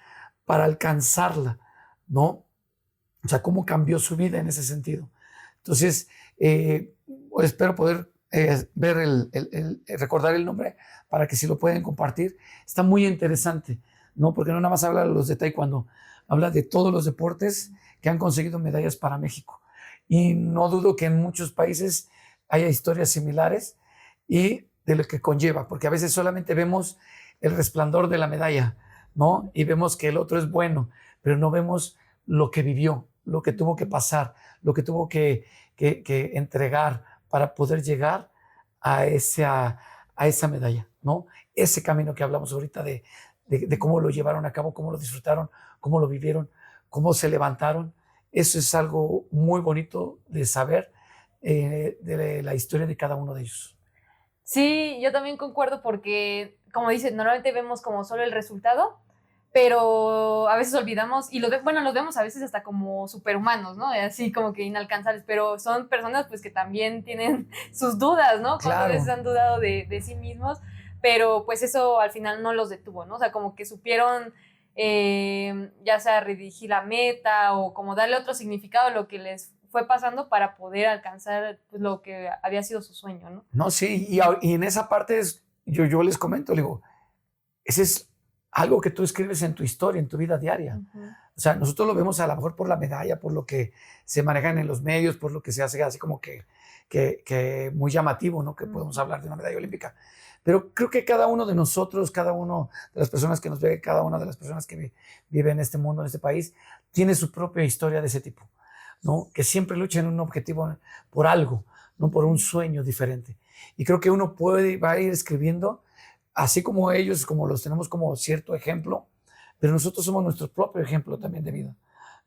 para alcanzarla, ¿no? O sea, cómo cambió su vida en ese sentido. Entonces, espero poder ver recordar el nombre para que si lo pueden compartir. Está muy interesante, ¿no? Porque no nada más habla de los de taekwondo, habla de todos los deportes que han conseguido medallas para México. Y no dudo que en muchos países haya historias similares y de lo que conlleva, porque a veces solamente vemos el resplandor de la medalla, ¿no? Y vemos que el otro es bueno, pero no vemos lo que vivió, lo que tuvo que pasar, lo que tuvo que entregar para poder llegar a esa medalla, ¿no? Ese camino que hablamos ahorita de cómo lo llevaron a cabo, cómo lo disfrutaron, cómo lo vivieron, cómo se levantaron. Eso es algo muy bonito de saber de la historia de cada uno de ellos. Sí, yo también concuerdo porque, como dices, normalmente vemos como solo el resultado, pero a veces olvidamos, y los vemos a veces hasta como superhumanos, ¿no? Así como que inalcanzables, pero son personas pues que también tienen sus dudas, ¿no? Claro. Cuántas veces han dudado de sí mismos, pero pues eso al final no los detuvo, ¿no? O sea, como que supieron ya sea redirigir la meta o como darle otro significado a lo que les fue pasando para poder alcanzar pues, lo que había sido su sueño, ¿no? No, sí, y en esa parte yo les comento, le digo, ese es algo que tú escribes en tu historia, en tu vida diaria. O sea, nosotros lo vemos a lo mejor por la medalla, por lo que se manejan en los medios, por lo que se hace así como que muy llamativo, ¿no? Que podemos hablar de una medalla olímpica. Pero creo que cada uno de nosotros, cada uno de las personas que nos ve, cada una de las personas que vive en este mundo, en este país, tiene su propia historia de ese tipo, ¿no? Que siempre luchan en un objetivo por algo, no por un sueño diferente. Y creo que uno va a ir escribiendo, así como ellos, como los tenemos como cierto ejemplo, pero nosotros somos nuestro propio ejemplo también de vida,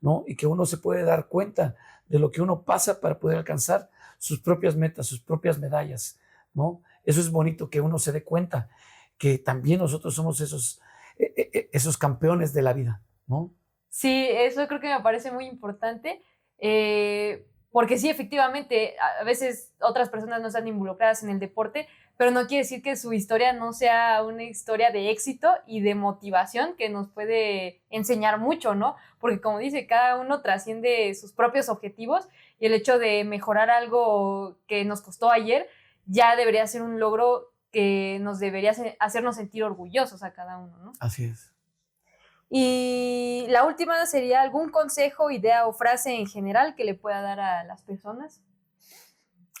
¿no? Y que uno se puede dar cuenta de lo que uno pasa para poder alcanzar sus propias metas, sus propias medallas, ¿no? Eso es bonito, que uno se dé cuenta que también nosotros somos esos campeones de la vida, ¿no? Sí, eso creo que me parece muy importante, porque sí, efectivamente, a veces otras personas no están involucradas en el deporte, pero no quiere decir que su historia no sea una historia de éxito y de motivación que nos puede enseñar mucho, ¿no? Porque como dice, cada uno trasciende sus propios objetivos y el hecho de mejorar algo que nos costó ayer ya debería ser un logro que nos debería hacernos sentir orgullosos a cada uno, ¿no? Así es. Y la última sería algún consejo, idea o frase en general que le pueda dar a las personas.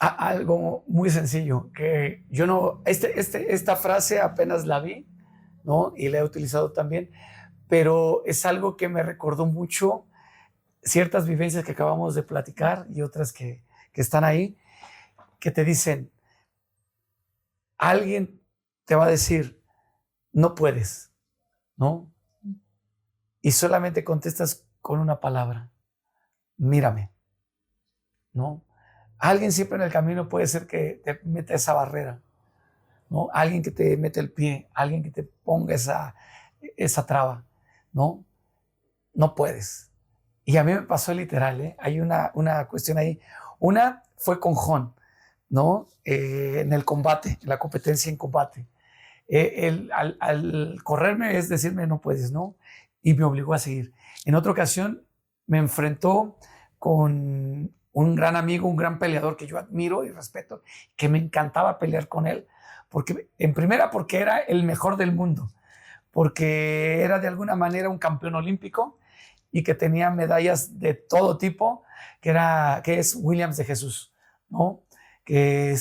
Algo muy sencillo, que yo no, esta frase apenas la vi, ¿no? Y la he utilizado también, pero es algo que me recordó mucho ciertas vivencias que acabamos de platicar y otras que están ahí, que te dicen, alguien te va a decir, no puedes, ¿no? Y solamente contestas con una palabra, mírame, ¿no? Alguien siempre en el camino puede ser que te meta esa barrera, ¿no? Alguien que te mete el pie, alguien que te ponga esa traba, ¿no? No puedes. Y a mí me pasó literal, ¿eh? Hay una cuestión ahí. Una fue con Jon, ¿no? En el combate, en la competencia en combate. Al correrme es decirme no puedes, ¿no? Y me obligó a seguir. En otra ocasión me enfrentó con un gran amigo, un gran peleador que yo admiro y respeto, que me encantaba pelear con él, porque en primera porque era el mejor del mundo, porque era de alguna manera un campeón olímpico y que tenía medallas de todo tipo, que es Williams de Jesús, ¿no? Que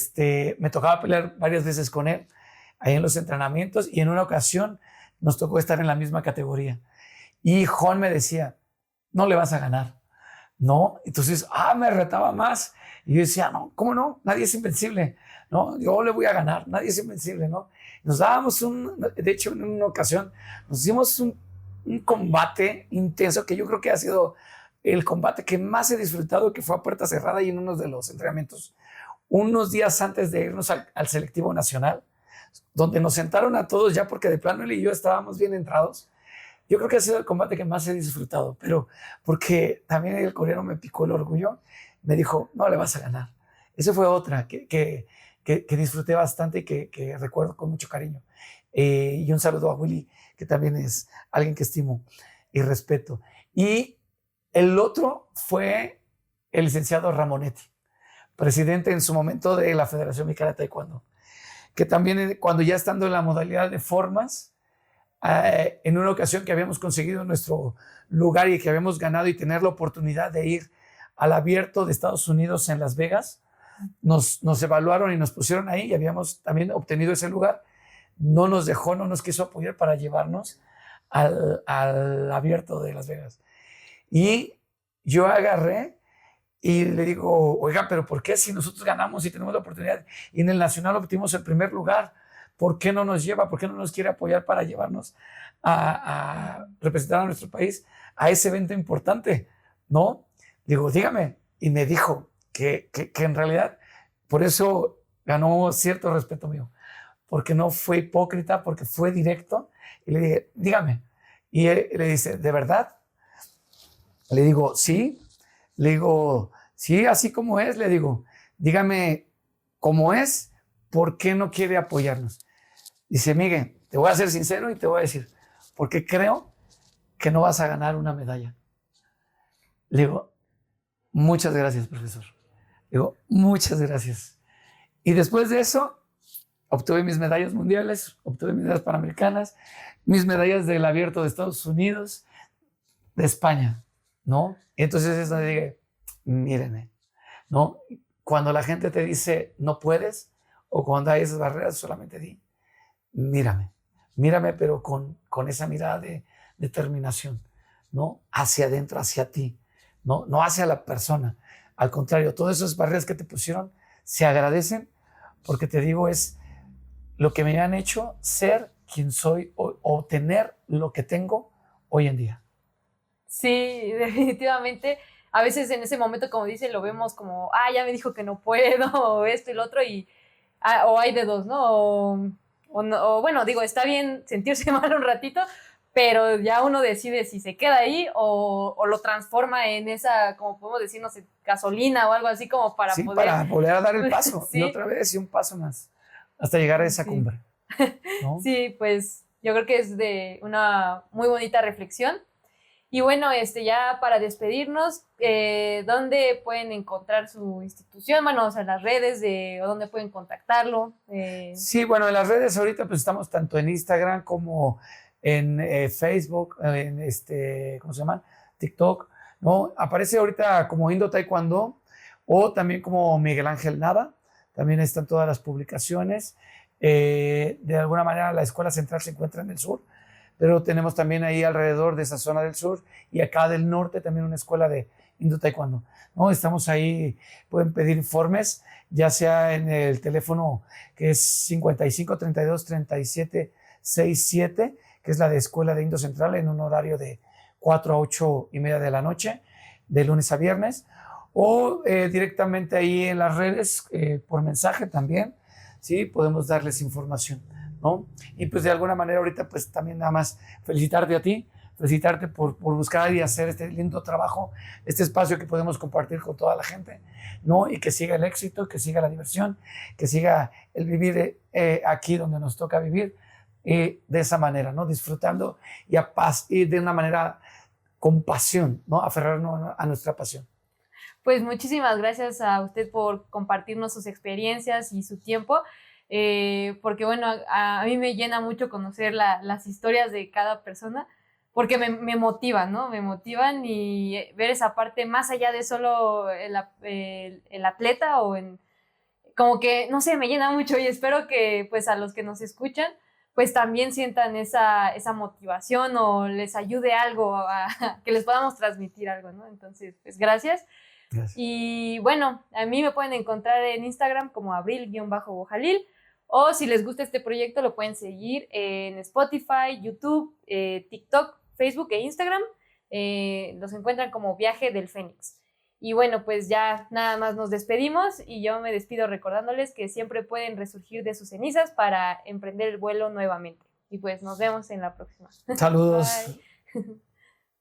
me tocaba pelear varias veces con él ahí en los entrenamientos y en una ocasión nos tocó estar en la misma categoría. Y Jon me decía, no le vas a ganar, ¿no? Entonces, me retaba más. Y yo decía, no, ¿cómo no? Nadie es invencible, ¿no? Yo le voy a ganar, nadie es invencible, ¿no? Nos dábamos de hecho, en una ocasión, nos hicimos un combate intenso que yo creo que ha sido el combate que más he disfrutado, que fue a puerta cerrada y en uno de los entrenamientos. Unos días antes de irnos al selectivo nacional, donde nos sentaron a todos ya porque de plano él y yo estábamos bien entrados. Yo creo que ha sido el combate que más he disfrutado, pero porque también el coreano me picó el orgullo, me dijo, no le vas a ganar. Esa fue otra que disfruté bastante y que recuerdo con mucho cariño. Y un saludo a Willy, que también es alguien que estimo y respeto. Y el otro fue el licenciado Ramonetti, presidente en su momento de la Federación Mexicana de Taekwondo, que también cuando ya estando en la modalidad de formas, en una ocasión que habíamos conseguido nuestro lugar y que habíamos ganado y tener la oportunidad de ir al abierto de Estados Unidos en Las Vegas, nos evaluaron y nos pusieron ahí y habíamos también obtenido ese lugar. No nos dejó, no nos quiso apoyar para llevarnos al abierto de Las Vegas. Y yo agarré y le digo, oiga, pero ¿por qué si nosotros ganamos y tenemos la oportunidad y en el nacional obtuvimos el primer lugar? ¿Por qué no nos lleva? ¿Por qué no nos quiere apoyar para llevarnos a representar a nuestro país a ese evento importante? ¿No? Digo, dígame. Y me dijo que en realidad por eso ganó cierto respeto mío, porque no fue hipócrita, porque fue directo. Y le dije, dígame. Y él le dice, ¿de verdad? Le digo, sí. Le digo, sí, así como es. Le digo, dígame cómo es, ¿por qué no quiere apoyarnos? Dice, Miguel, te voy a ser sincero y te voy a decir, porque creo que no vas a ganar una medalla. Le digo, muchas gracias, profesor. Le digo, muchas gracias. Y después de eso, obtuve mis medallas mundiales, obtuve mis medallas panamericanas, mis medallas del abierto de Estados Unidos, de España, ¿no? Y entonces es donde dije, mírenme, ¿no? Cuando la gente te dice, no puedes, o cuando hay esas barreras, solamente di, mírame, pero con esa mirada de determinación, ¿no? Hacia adentro, hacia ti, no hacia la persona. Al contrario, todas esas barreras que te pusieron se agradecen porque te digo, es lo que me han hecho ser quien soy o tener lo que tengo hoy en día. Sí, definitivamente. A veces en ese momento, como dice, lo vemos como, ya me dijo que no puedo, o esto y lo otro, o hay de dos, ¿no? O bueno, digo, está bien sentirse mal un ratito, pero ya uno decide si se queda ahí o lo transforma en esa, como podemos decir, no sé, gasolina o algo así como para Sí, poder... para volver a dar el paso Sí. y otra vez y un paso más hasta llegar a esa cumbre, ¿no? Sí, pues yo creo que es de una muy bonita reflexión. Y bueno, ya para despedirnos, ¿dónde pueden encontrar su institución? Bueno, o sea, las redes o dónde pueden contactarlo. Sí, bueno, en las redes ahorita pues estamos tanto en Instagram como en Facebook, ¿cómo se llama? TikTok, ¿no? Aparece ahorita como Indo Taekwondo o también como Miguel Ángel Nava. También están todas las publicaciones. De alguna manera la escuela central se encuentra en el sur, pero tenemos también ahí alrededor de esa zona del sur y acá del norte también una escuela de Indo Taekwondo, ¿no? Estamos ahí, pueden pedir informes, ya sea en el teléfono que es 55 32 37 67, que es la de Escuela de Indo Central, en un horario de 4 a 8 y media de la noche, de lunes a viernes, o directamente ahí en las redes, por mensaje también, ¿sí? Podemos darles información, ¿no? Y pues de alguna manera ahorita pues también nada más felicitarte a ti, felicitarte por buscar y hacer este lindo trabajo, este espacio que podemos compartir con toda la gente, ¿no? Y que siga el éxito, que siga la diversión, que siga el vivir aquí donde nos toca vivir de esa manera, ¿no? Disfrutando y de una manera con pasión, ¿no? Aferrarnos a nuestra pasión. Pues muchísimas gracias a usted por compartirnos sus experiencias y su tiempo. Porque bueno, a mí me llena mucho conocer las historias de cada persona, porque me motivan, ¿no? Me motivan y ver esa parte más allá de solo el atleta como que, no sé, me llena mucho y espero que pues a los que nos escuchan pues también sientan esa motivación o les ayude algo, que les podamos transmitir algo, ¿no? Entonces, pues gracias. Gracias. Y bueno, a mí me pueden encontrar en Instagram como abril-bojalil, o si les gusta este proyecto lo pueden seguir en Spotify, YouTube, TikTok, Facebook e Instagram. Los encuentran como Viaje del Fénix. Y bueno, pues ya nada más nos despedimos y yo me despido recordándoles que siempre pueden resurgir de sus cenizas para emprender el vuelo nuevamente. Y pues nos vemos en la próxima. Saludos. Bye.